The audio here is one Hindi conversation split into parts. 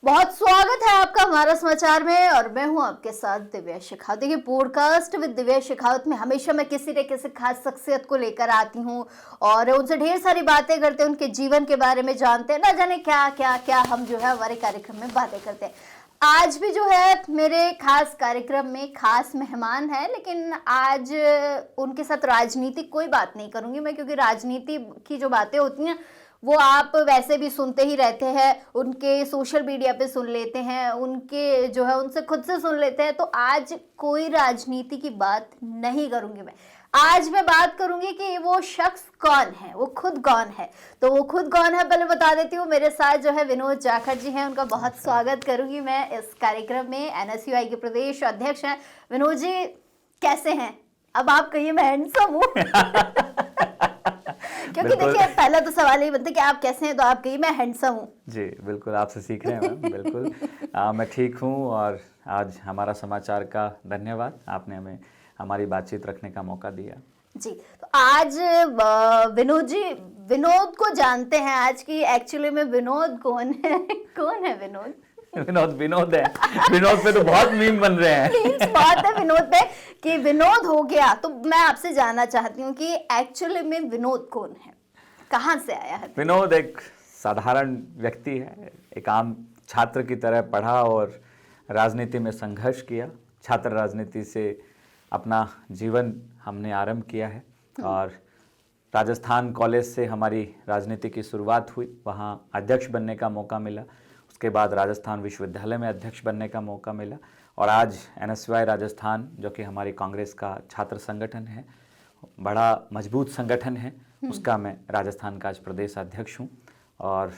बहुत स्वागत है आपका हमारा समाचार में और मैं हूं आपके साथ दिव्या शेखावत। देखिए, पॉडकास्ट विद दिव्या शेखावत में हमेशा मैं किसी न किसी खास शख्सियत को लेकर आती हूं और उनसे ढेर सारी बातें करते हैं, उनके जीवन के बारे में जानते हैं, ना जाने क्या क्या क्या हम जो है हमारे कार्यक्रम में बातें करते हैं। आज भी जो है मेरे खास कार्यक्रम में खास मेहमान है, लेकिन आज उनके साथ राजनीतिक कोई बात नहीं करूंगी मैं, क्योंकि राजनीति की जो बातें होती हैं वो आप वैसे भी सुनते ही रहते हैं, उनके सोशल मीडिया पे सुन लेते हैं, उनके जो है उनसे खुद से सुन लेते हैं। तो आज कोई राजनीति की बात नहीं करूंगी मैं। आज मैं बात करूंगी कि वो शख्स कौन है, वो खुद कौन है। तो वो खुद कौन है पहले बता देती हूँ। मेरे साथ जो है विनोद जाखड़ जी हैं, उनका बहुत स्वागत करूंगी मैं इस कार्यक्रम में। एनएसयूआई के प्रदेश अध्यक्ष हैं। विनोद जी कैसे हैं? अब आप कहिए मैं हैंडसम हूँ क्योंकि देखिए पहला तो सवाल यही बनता है कि आप कैसे हैं, तो आप कहिए मैं हैंडसम हूँ। जी बिल्कुल, आपसे सीख रहे हैं मैम। बिल्कुल मैं ठीक हूँ और आज हमारा समाचार का धन्यवाद, आपने हमें हमारी बातचीत रखने का मौका दिया। जी, तो आज विनोद जी, विनोद को जानते हैं आज की एक्चुअली में विनोद कौन है कौन है विनोद? विनोद है। विनोद पे तो बहुत मीम बन रहे हैं। बात है विनोद पे कि विनोद हो गया, तो मैं आपसे जानना चाहती हूँ कि एक्चुअली में विनोद कौन है, कहाँ से आया है? विनोद एक साधारण व्यक्ति है, एक आम छात्र की तरह पढ़ा और राजनीति में संघर्ष किया। छात्र राजनीति से अपना जीवन हमने आरंभ किया है और राजस्थान कॉलेज से हमारी राजनीति की शुरुआत हुई, वहाँ अध्यक्ष बनने का मौका मिला। उसके बाद राजस्थान विश्वविद्यालय में अध्यक्ष बनने का मौका मिला और आज एनएसयूआई राजस्थान, जो कि हमारी कांग्रेस का छात्र संगठन है, बड़ा मजबूत संगठन है, उसका मैं राजस्थान का आज प्रदेश अध्यक्ष हूँ और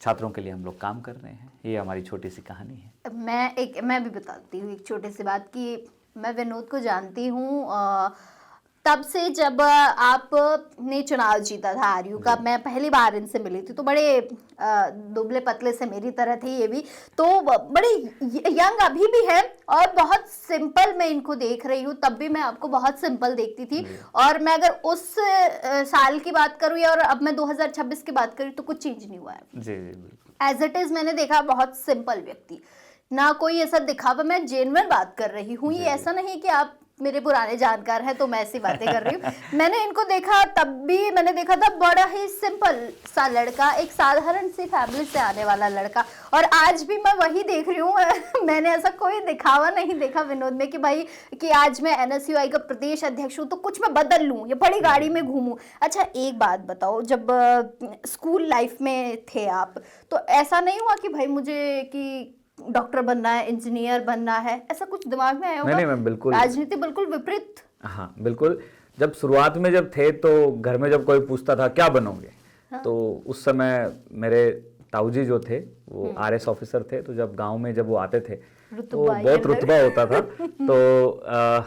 छात्रों के लिए हम लोग काम कर रहे हैं। ये हमारी छोटी सी कहानी है। मैं भी बताती हूँ एक छोटी सी बात कि मैं विनोद को जानती हूँ तब से जब आपने चुनाव जीता था आरयू का। मैं पहली बार इनसे मिली थी, तो बड़े दुबले पतले से मेरी तरह थे ये भी, तो बड़े यंग अभी भी है और बहुत सिंपल मैं इनको देख रही हूँ। तब भी मैं आपको बहुत सिंपल देखती थी और मैं अगर उस साल की बात करूँ और अब मैं 2026 की बात करूँ तो कुछ चेंज नहीं हुआ है। जी बिल्कुल, एज इट इज मैंने देखा बहुत सिंपल व्यक्ति, ना कोई ऐसा दिखावा। मैं जेन्युइन बात कर रही हूँ, ये ऐसा नहीं कि आप मेरे पुराने जानकार हैं तो मैं ऐसी बातें कर रही हूँ। मैंने इनको देखा, तब भी मैंने देखा था बड़ा ही सिंपल सा लड़का, एक साधारण सी फैमिली से आने वाला लड़का, और आज भी मैं वही देख रही हूँ। मैंने ऐसा कोई दिखावा नहीं देखा विनोद में कि भाई कि आज मैं एनएसयूआई का प्रदेश अध्यक्ष हूँ तो कुछ मैं बदल लूँ या बड़ी गाड़ी में घूमूं। अच्छा एक बात बताओ, जब स्कूल लाइफ में थे आप तो ऐसा नहीं हुआ कि भाई मुझे कि डॉक्टर बनना है, इंजीनियर बनना है, ऐसा कुछ दिमाग में आया होगा? नहीं मैम, बिल्कुल राजनीति बिल्कुल विपरीत। हाँ बिल्कुल, जब शुरुआत में जब थे तो घर में जब कोई पूछता था क्या बनोगे, हाँ। तो उस समय मेरे ताऊजी जो थे वो आरएस ऑफिसर थे, तो जब गांव में जब वो आते थे तो बहुत रुतबा होता था। तो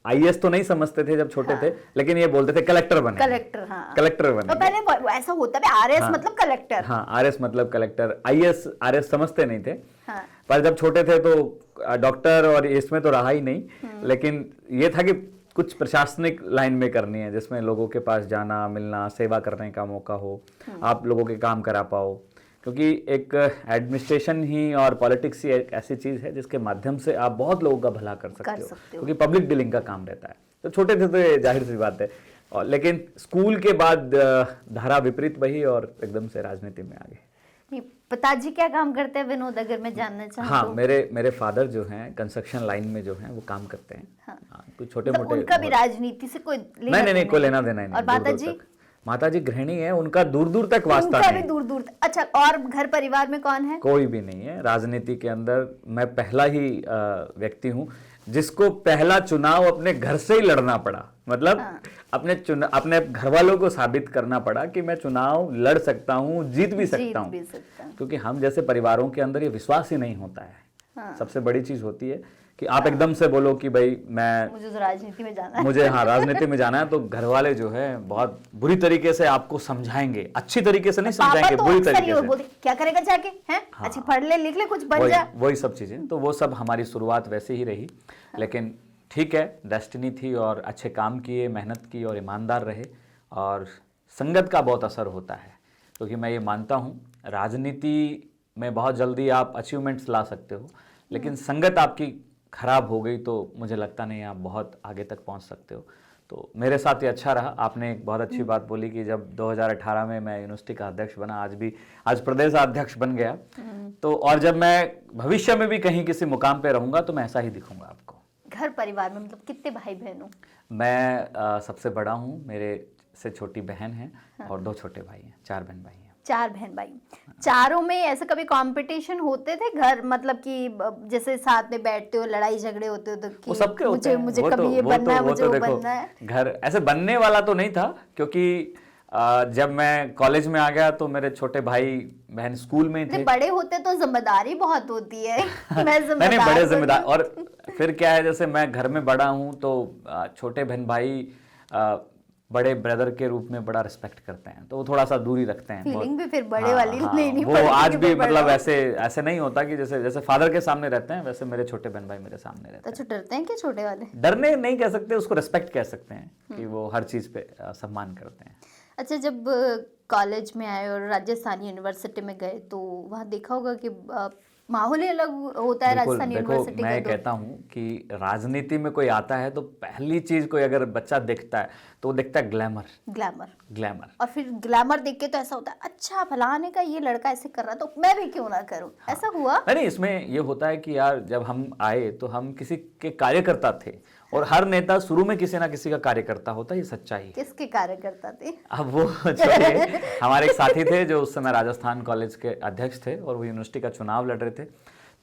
आईएएस तो नहीं समझते थे जब छोटे थे, लेकिन ये बोलते थे कलेक्टर बने, कलेक्टर। हाँ, कलेक्टर बने। तो पहले ऐसा होता है आरएस मतलब कलेक्टर। हाँ, आरएस मतलब कलेक्टर, आईएएस आरएस समझते नहीं थे। हाँ। पर जब छोटे थे तो डॉक्टर और इसमें तो रहा ही नहीं, लेकिन ये था कि कुछ प्रशासनिक लाइन में करनी है जिसमें लोगों के पास जाना, मिलना, सेवा करने का मौका हो, आप लोगों के काम करा पाओ, क्योंकि एक एडमिनिस्ट्रेशन ही और पॉलिटिक्स ही एक ऐसी चीज है जिसके माध्यम से आप बहुत लोगों का भला कर सकते हो, क्योंकि पब्लिक डीलिंग का काम रहता है। तो छोटे थे तो ये जाहिर सी बात है, और लेकिन स्कूल के बाद धारा विपरीत बही और एकदम से राजनीति में आ गए। पिताजी क्या काम करते हैं विनोद, अगर मैं जानना चाहूँ? हाँ, मेरे फादर जो हैं कंस्ट्रक्शन लाइन में जो हैं वो काम करते हैं। हाँ, कुछ छोटे मोटे। उनका भी राजनीति से कोई नहीं, कोई लेना देना नहीं। और माताजी गृहिणी है, उनका दूर दूर तक वास्ता नहीं। दूर। अच्छा, और घर परिवार में कौन है? कोई भी नहीं है। राजनीति के अंदर मैं पहला ही व्यक्ति हूँ जिसको पहला चुनाव अपने घर से ही लड़ना पड़ा। मतलब अपने घर वालों को साबित करना पड़ा कि मैं चुनाव लड़ सकता हूँ, जीत भी सकता हूँ, क्योंकि हम जैसे परिवारों के अंदर ये विश्वास ही नहीं होता है। सबसे बड़ी चीज होती है कि आप एकदम से बोलो कि भाई मुझे तो राजनीति में जाना है, मुझे राजनीति में जाना है, तो घर वाले जो है बहुत बुरी तरीके से आपको समझाएंगे, अच्छी तरीके से नहीं समझाएंगे, बुरी तरीके से। क्या करेगा जाके, हैं? अच्छी पढ़ ले, लिख ले, कुछ बन जा, वही सब चीजें। तो वो सब हमारी शुरुआत वैसे ही रही, लेकिन ठीक है, डेस्टिनी थी और अच्छे काम किए, मेहनत की और ईमानदार रहे। और संगत का बहुत असर होता है, क्योंकि मैं ये मानता हूँ राजनीति में बहुत जल्दी आप अचीवमेंट्स ला सकते हो, लेकिन संगत आपकी खराब हो गई तो मुझे लगता नहीं आप बहुत आगे तक पहुंच सकते हो। तो मेरे साथ ये अच्छा रहा। आपने एक बहुत अच्छी बात बोली कि जब 2018 में मैं यूनिवर्सिटी का अध्यक्ष बना, आज प्रदेश अध्यक्ष बन गया, तो और जब मैं भविष्य में भी कहीं किसी मुकाम पे रहूंगा तो मैं ऐसा ही दिखूंगा आपको। घर परिवार में मतलब कितने भाई बहन हो? मैं सबसे बड़ा हूँ, मेरे से छोटी बहन है और 2 छोटे भाई हैं, 4 बहन भाई हैं। 4 बहन भाई, चारों में ऐसे कभी कंपटीशन होते थे घर, मतलब कि जैसे साथ में बैठते हो, लड़ाई झगड़े होते हो तो कि वो सबके होते हैं। मुझे वो कभी तो- ये वो बनना तो- है, वो मुझे तो वो देखो, बनना है। घर ऐसे बनने वाला तो नहीं था, क्योंकि जब मैं कॉलेज में आ गया तो मेरे छोटे भाई बहन स्कूल में थे। बड़े होते तो जिम्मेदारी बहुत होती है। मैं नहीं जिम्मेदार बड़े तो जिम्मेदार। नहीं। और फिर क्या है, जैसे मैं घर में बड़ा हूँ तो छोटे बहन भाई बड़े ब्रदर के रूप में बड़ा रिस्पेक्ट करते हैं, तो वो थोड़ा सा दूरी रखते हैं। फीलिंग भी फिर बड़े हाँ, वाली हाँ, लेनी वो पड़ती आज कि भी मैं बड़ा मतलब हूँ। ऐसे नहीं होता कि जैसे फादर के सामने रहते हैं वैसे मेरे छोटे बहन भाई मेरे सामने रहते हैं। तो डरते हैं क्या छोटे वाले? डरने नहीं कह सकते, उसको रिस्पेक्ट कह सकते हैं कि वो हर चीज पे सम्मान करते हैं। अच्छा, जब कॉलेज में आए और राजस्थान यूनिवर्सिटी में गए तो वहाँ देखा होगा कि माहौल ही अलग होता है बिल्कुल, राजस्थान देखो यूनिवर्सिटी मैं का। कहता हूँ कि राजनीति में कोई आता है तो पहली चीज कोई अगर बच्चा देखता है तो वो देखता है ग्लैमर। ग्लैमर और फिर ग्लैमर देख के तो ऐसा होता है, अच्छा फलाने का ये लड़का ऐसे कर रहा तो मैं भी क्यों ना करूं। ऐसा हुआ? नहीं, इसमें ये होता है कि यार जब हम आए तो हम किसी के कार्यकर्ता थे, और हर नेता शुरू में किसी ना किसी का कार्यकर्ता होता है, ये सच्चाई है। किसके कार्यकर्ता थे? अब वो छोड़िए, हमारे एक साथी थे जो उस समय राजस्थान कॉलेज के अध्यक्ष थे और वो यूनिवर्सिटी का चुनाव लड़ रहे थे,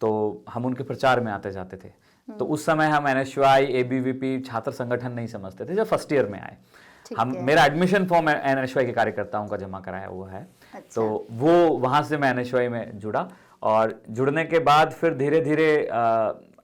तो हम उनके प्रचार में आते जाते थे। तो उस समय हम NSY, ABVP छात्र संगठन नहीं समझते थे जब फर्स्ट ईयर में आए। मेरा एडमिशन फॉर्म NSY के कार्यकर्ताओं का जमा कराया हुआ है। अच्छा। तो वो वहाँ से मैं NSY में जुड़ा, और जुड़ने के बाद फिर धीरे धीरे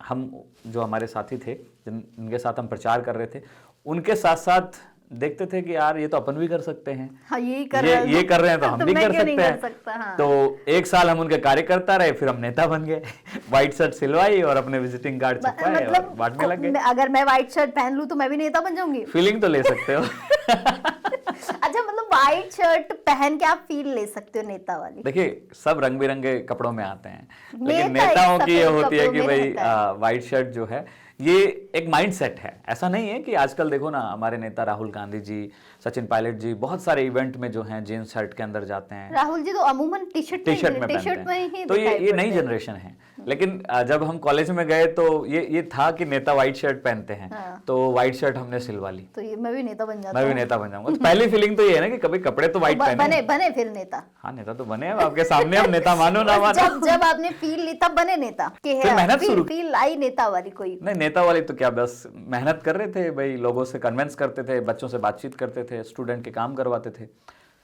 हम जो हमारे साथी थे जिनके साथ हम प्रचार कर रहे थे, उनके साथ साथ देखते थे कि यार ये तो अपन भी कर सकते हैं। हाँ, ये कर रहे हैं तो हम भी कर सकते हैं। हाँ। तो एक साल हम उनके कार्यकर्ता रहे, फिर हम नेता बन गए। व्हाइट शर्ट सिलवाई और अपने विजिटिंग कार्ड छपवाए और बांटने लग गए। अगर मैं व्हाइट शर्ट पहन लूं तो मैं भी नेता बन जाऊंगी? फीलिंग तो ले सकते हो। अच्छा, मतलब व्हाइट शर्ट पहन के आप फील ले सकते हो नेता वाली? देखिए, सब रंग बिरंगे कपड़ों में आते हैं, लेकिन नेता नेताओं एक की ये सफेद होती है कपड़ों कि में भाई रहता है। व्हाइट शर्ट जो है ये एक माइंडसेट है। ऐसा नहीं है कि आजकल देखो ना, हमारे नेता राहुल गांधी जी, सचिन पायलट जी बहुत सारे इवेंट में जो हैं जीन्स शर्ट के अंदर जाते हैं। राहुल जी तो अमूमन टी शर्ट में पहनते हैं। तो ये नई जनरेशन है। लेकिन जब हम कॉलेज में गए तो ये था कि नेता व्हाइट शर्ट पहनते हैं। हाँ। तो व्हाइट शर्ट हमने सिलवा ली। तो ये मैं भी नेता बन जाता मैं भी नेता बन जाऊंगा। तो पहली फीलिंग तो ये है ना कि कभी कपड़े तो व्हाइट पहने। बने फिर नेता? हाँ, नेता तो बने। अब आपके सामने हम नेता मानो ना मानो। जब आपने फील ली तब बने नेता कि फिर मेहनत शुरू। फील आई नेता वाली कोई? नहीं, नेता वाली तो क्या, बस मेहनत कर रहे थे भाई, लोगों से कन्विंस करते थे, बच्चों से बातचीत करते थे, स्टूडेंट के काम करवाते थे।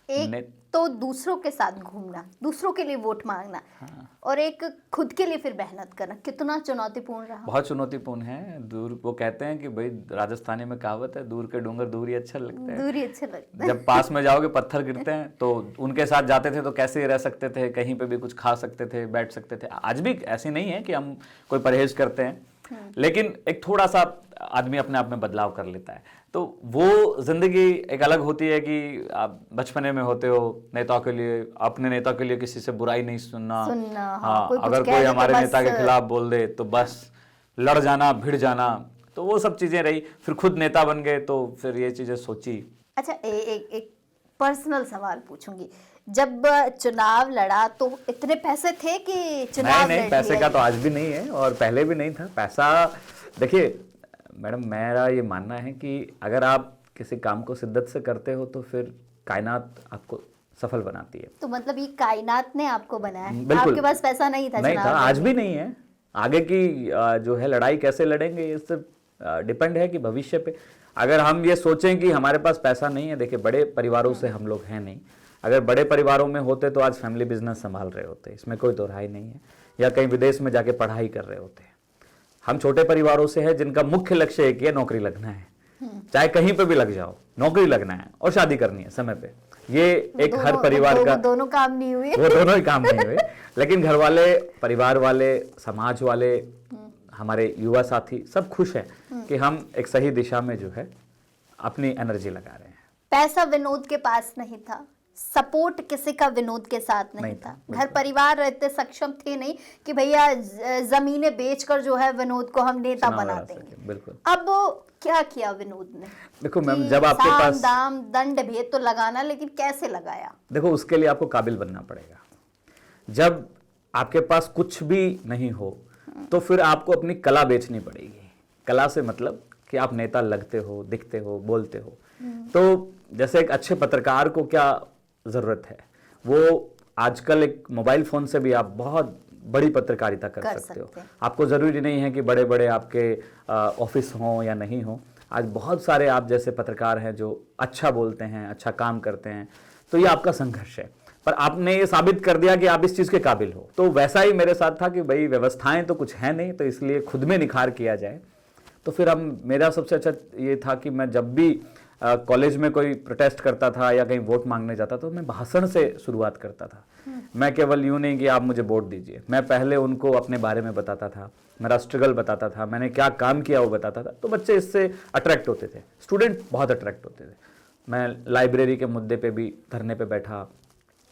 एक तो दूसरों के साथ घूमना, दूसरों के लिए वोट मांगना, और एक खुद के लिए फिर मेहनत करना, कितना चुनौतीपूर्ण रहा? बहुत चुनौतीपूर्ण है। दूर, वो कहते हैं कि भाई राजस्थानी में कहावत है, दूर के डूंगर दूर ही अच्छा लगता है। दूर ही अच्छा लगता है। जब पास में जाओगे पत्थर गिरते हैं। तो उनके साथ जाते थे तो कैसे रह सकते थे, कहीं पे भी कुछ खा सकते थे, बैठ सकते थे। आज भी ऐसी नहीं है कि हम कोई परहेज करते हैं, लेकिन एक थोड़ा सा आदमी अपने आप में बदलाव कर लेता है। तो वो जिंदगी एक अलग होती है कि आप बचपने में होते हो, नेताओं के लिए, अपने नेता के लिए किसी से बुराई नहीं सुनना। हाँ, अगर कोई हमारे नेता के खिलाफ बोल दे तो बस लड़ जाना, भिड़ जाना। तो वो सब चीजें रही। फिर खुद नेता बन गए तो फिर ये चीजें सोची। अच्छा, एक पर्सनल सवाल पूछूंगी। जब चुनाव लड़ा तो इतने पैसे थे कि चुनाव नहीं, पैसे का तो आज भी नहीं है और पहले भी नहीं था। पैसा, देखिए मैडम, मेरा ये मानना है कि अगर आप किसी काम को शिद्दत से करते हो तो फिर कायनात आपको सफल बनाती है। तो मतलब ये कायनात ने आपको बनाया है? बिल्कुल। आपके पास पैसा नहीं था? नहीं था, आज भी नहीं है। आगे की जो है लड़ाई कैसे लड़ेंगे, इससे डिपेंड है कि भविष्य पे। अगर हम ये सोचें कि हमारे पास पैसा नहीं है, देखिए बड़े परिवारों से हम लोग हैं नहीं। अगर बड़े परिवारों में होते तो आज फैमिली बिजनेस संभाल रहे होते, इसमें कोई तो राय नहीं है, या कहीं विदेश में जाके पढ़ाई कर रहे होते। हम छोटे परिवारों से हैं जिनका मुख्य लक्ष्य एक ही है, नौकरी लगना है। चाहे कहीं पे भी लग जाओ, नौकरी लगना है और शादी करनी है समय पे। ये एक हर परिवार का, दोनों काम नहीं हुए। वो दोनों ही काम नहीं हुए। लेकिन घर वाले, परिवार वाले, समाज वाले, हमारे युवा साथी सब खुश हैं कि हम एक सही दिशा में जो है अपनी एनर्जी लगा रहे हैं। पैसा विनोद के पास नहीं था, सपोर्ट किसी का विनोद के साथ नहीं था। घर परिवार इतने सक्षम थे नहीं कि भैया जमीनें बेचकर जो है विनोद को हम नेता बना देंगे। बिल्कुल। अब क्या किया विनोद ने? देखो मैम, जब आपके साम पास दाम दंड भेद तो लगाना, लेकिन कैसे लगाया? देखो, उसके लिए आपको काबिल बनना पड़ेगा। जब आपके पास कुछ भी नहीं हो तो फिर आपको अपनी कला बेचनी पड़ेगी। कला से मतलब कि आप नेता लगते हो, दिखते हो, बोलते हो। तो जैसे एक अच्छे पत्रकार को क्या जरूरत है, वो आजकल एक मोबाइल फोन से भी आप बहुत बड़ी पत्रकारिता कर सकते हो। आपको जरूरी नहीं है कि बड़े बड़े आपके ऑफिस हों या नहीं हो। आज बहुत सारे आप जैसे पत्रकार हैं जो अच्छा बोलते हैं, अच्छा काम करते हैं। तो ये आपका संघर्ष है, पर आपने ये साबित कर दिया कि आप इस चीज के काबिल हो। तो वैसा ही मेरे साथ था कि भाई व्यवस्थाएं तो कुछ है नहीं, तो इसलिए खुद में निखार किया जाए। तो फिर हम मेरा सबसे अच्छा ये था कि मैं जब भी कॉलेज में कोई प्रोटेस्ट करता था या कहीं वोट मांगने जाता था, तो मैं भाषण से शुरुआत करता था। मैं केवल यूं नहीं कि आप मुझे वोट दीजिए, मैं पहले उनको अपने बारे में बताता था, मेरा स्ट्रगल बताता था, मैंने क्या काम किया वो बताता था। तो बच्चे इससे अट्रैक्ट होते थे, स्टूडेंट बहुत अट्रैक्ट होते थे। मैं लाइब्रेरी के मुद्दे पे भी धरने पे बैठा,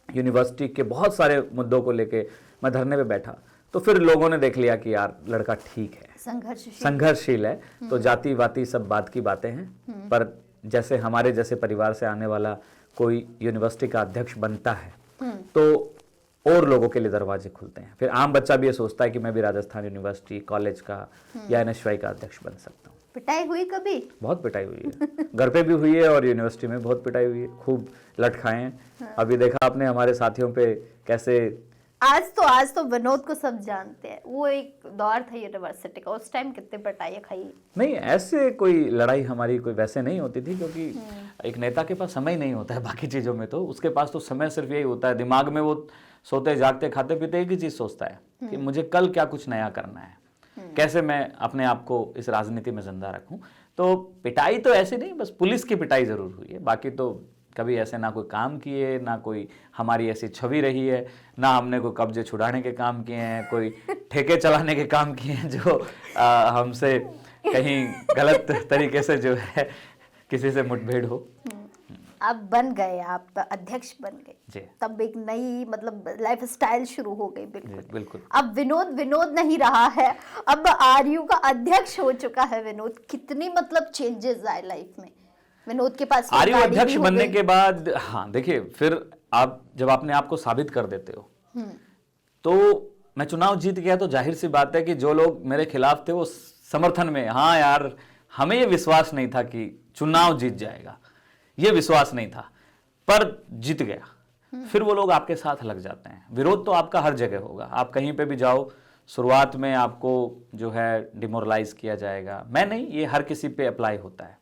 यूनिवर्सिटी के बहुत सारे मुद्दों को लेके मैं धरने पे बैठा। तो फिर लोगों ने देख लिया कि यार लड़का ठीक है, संघर्षशील है। तो जाति वाति सब बात की बातें हैं, पर जैसे हमारे जैसे परिवार से आने वाला कोई यूनिवर्सिटी का अध्यक्ष बनता है तो और लोगों के लिए दरवाजे खुलते हैं। फिर आम बच्चा भी ये सोचता है कि मैं भी राजस्थान यूनिवर्सिटी कॉलेज का या एनएसयूआई का अध्यक्ष बन सकता हूँ। पिटाई हुई कभी? बहुत पिटाई हुई है। घर पे भी हुई है और यूनिवर्सिटी में बहुत पिटाई हुई है, खूब लट खाए हैं। अभी देखा आपने हमारे साथियों पे कैसे। आज तो विनोद को सब जानते हैं। वो एक दौर था यूनिवर्सिटी का, उस टाइम कितने पिटाई खाई? नहीं, ऐसे कोई लड़ाई हमारी कोई वैसे नहीं होती थी, क्योंकि एक नेता के पास समय नहीं होता है बाकी चीजों में। तो उसके पास तो समय सिर्फ यही होता है, दिमाग में वो सोते जागते खाते पीते एक ही चीज सोचता है कि मुझे कल क्या कुछ नया करना है, कैसे मैं अपने आप को इस राजनीति में जिंदा रखूं। तो पिटाई तो ऐसे नहीं, बस पुलिस की पिटाई जरूर हुई है, बाकी तो कभी ऐसे ना कोई काम किए, ना कोई हमारी ऐसी छवि रही है, ना हमने कोई कब्जे छुड़ाने के काम किए हैं, कोई ठेके चलाने के काम किए हैं जो हमसे कहीं गलत तरीके से जो है किसी से मुठभेड़ हो। आप बन गए, आप अध्यक्ष बन गए, तब एक नई मतलब लाइफ स्टाइल शुरू हो गई। बिल्कुल। अब विनोद नहीं रहा है, अब आरयू का अध्यक्ष हो चुका है विनोद। कितनी मतलब चेंजेस आए लाइफ में विनोद के पास? आरयू अध्यक्ष बनने के बाद, हाँ देखिए, फिर आप जब अपने आप को साबित कर देते हो, तो मैं चुनाव जीत गया तो जाहिर सी बात है कि जो लोग मेरे खिलाफ थे वो समर्थन में, हाँ यार हमें ये विश्वास नहीं था कि चुनाव जीत जाएगा, ये विश्वास नहीं था, पर जीत गया। फिर वो लोग आपके साथ लग जाते हैं। विरोध तो आपका हर जगह होगा, आप कहीं पे भी जाओ, शुरुआत में आपको जो है डिमोरलाइज किया जाएगा। मैं नहीं, ये हर किसी पे अप्लाई होता है।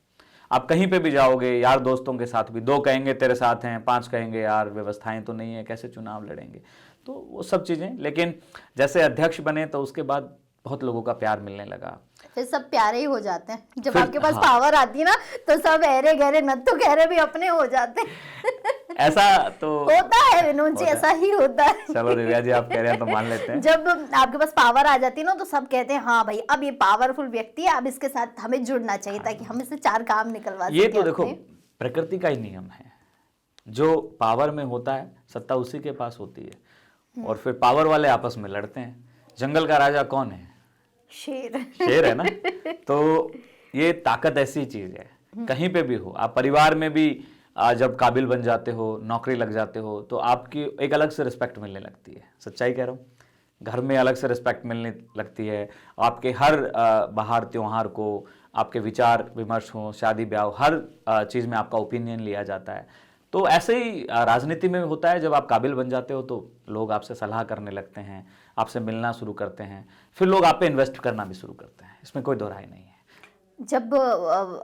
आप कहीं पे भी जाओगे, यार दोस्तों के साथ भी, 2 कहेंगे तेरे साथ हैं, 5 कहेंगे यार व्यवस्थाएं तो नहीं है, कैसे चुनाव लड़ेंगे। तो वो सब चीजें। लेकिन जैसे अध्यक्ष बने तो उसके बाद बहुत लोगों का प्यार मिलने लगा। फिर सब प्यारे ही हो जाते हैं जब आपके पास पावर आती है ना, तो सब ऐरे गहरे नत्थु गहरे भी अपने हो जाते हैं। ऐसा तो होता है विनोद जी, ऐसा ही होता है। चलो दिव्या जी, आप कह रहे हैं तो मान लेते हैं। जब आपके पास पावर आ जाती है ना, तो सब कहते हैं हाँ भाई अब ये पावरफुल व्यक्ति है, अब इसके साथ हमें जुड़ना चाहिए ताकि हम इससे 4 काम निकलवा सकें। ये तो देखो प्रकृति का ही नियम है, जो पावर में होता है सत्ता उसी के पास होती है, और फिर पावर वाले आपस में लड़ते हैं। जंगल का राजा कौन है? शेर है ना। तो ये ताकत ऐसी चीज है, कहीं पे भी हो, आप परिवार में भी जब काबिल बन जाते हो, नौकरी लग जाते हो, तो आपकी एक अलग से रिस्पेक्ट मिलने लगती है। सच्चाई कह रहा हूँ, घर में अलग से रिस्पेक्ट मिलने लगती है। आपके हर बाहर त्योहार को आपके विचार विमर्श हो, शादी ब्याह, हर चीज में आपका ओपिनियन लिया जाता है। तो ऐसे ही राजनीति में होता है, जब आप काबिल बन जाते हो तो लोग आपसे सलाह करने लगते हैं, आपसे मिलना शुरू करते हैं, फिर लोग आप पे इन्वेस्ट करना भी शुरू करते हैं। इसमें कोई दो राय नहीं है। जब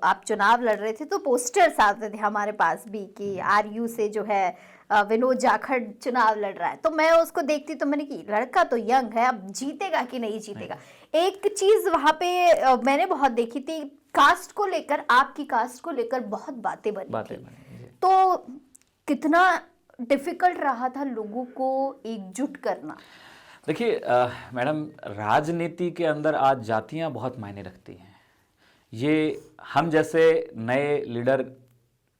आप चुनाव लड़ रहे थे तो पोस्टर्स आते थे हमारे पास भी कि आरयू से जो है विनोद जाखड़ चुनाव लड़ रहा है, तो मैं उसको देखती तो मैंने कि लड़का तो यंग है, अब जीतेगा कि नहीं जीतेगा। एक चीज वहां पे मैंने बहुत देखी थी, कास्ट को लेकर, आपकी कास्ट को लेकर बहुत बातें बनी। तो कितना डिफिकल्ट रहा था लोगों को एकजुट करना? देखिए मैडम, राजनीति के अंदर आज जातियां बहुत मायने रखती हैं। ये हम जैसे नए लीडर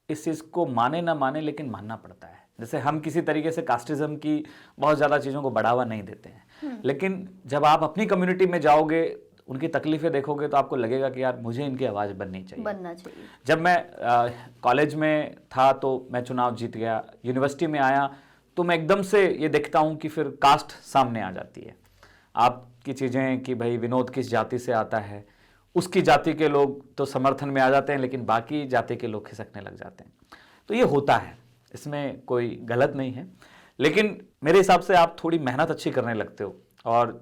इस चीज़ को माने ना माने, लेकिन मानना पड़ता है। जैसे हम किसी तरीके से कास्टिज्म की बहुत ज़्यादा चीज़ों को बढ़ावा नहीं देते हैं, लेकिन जब आप अपनी कम्युनिटी में जाओगे, उनकी तकलीफें देखोगे, तो आपको लगेगा कि यार मुझे इनकी आवाज़ बनना चाहिए। जब मैं कॉलेज में था तो मैं चुनाव जीत गया, यूनिवर्सिटी में आया तो मैं एकदम से ये देखता हूँ कि फिर कास्ट सामने आ जाती है। आपकी चीज़ें कि भाई विनोद किस जाति से आता है, उसकी जाति के लोग तो समर्थन में आ जाते हैं, लेकिन बाकी जाति के लोग खिसकने लग जाते हैं। तो ये होता है, इसमें कोई गलत नहीं है, लेकिन मेरे हिसाब से आप थोड़ी मेहनत अच्छी करने लगते हो और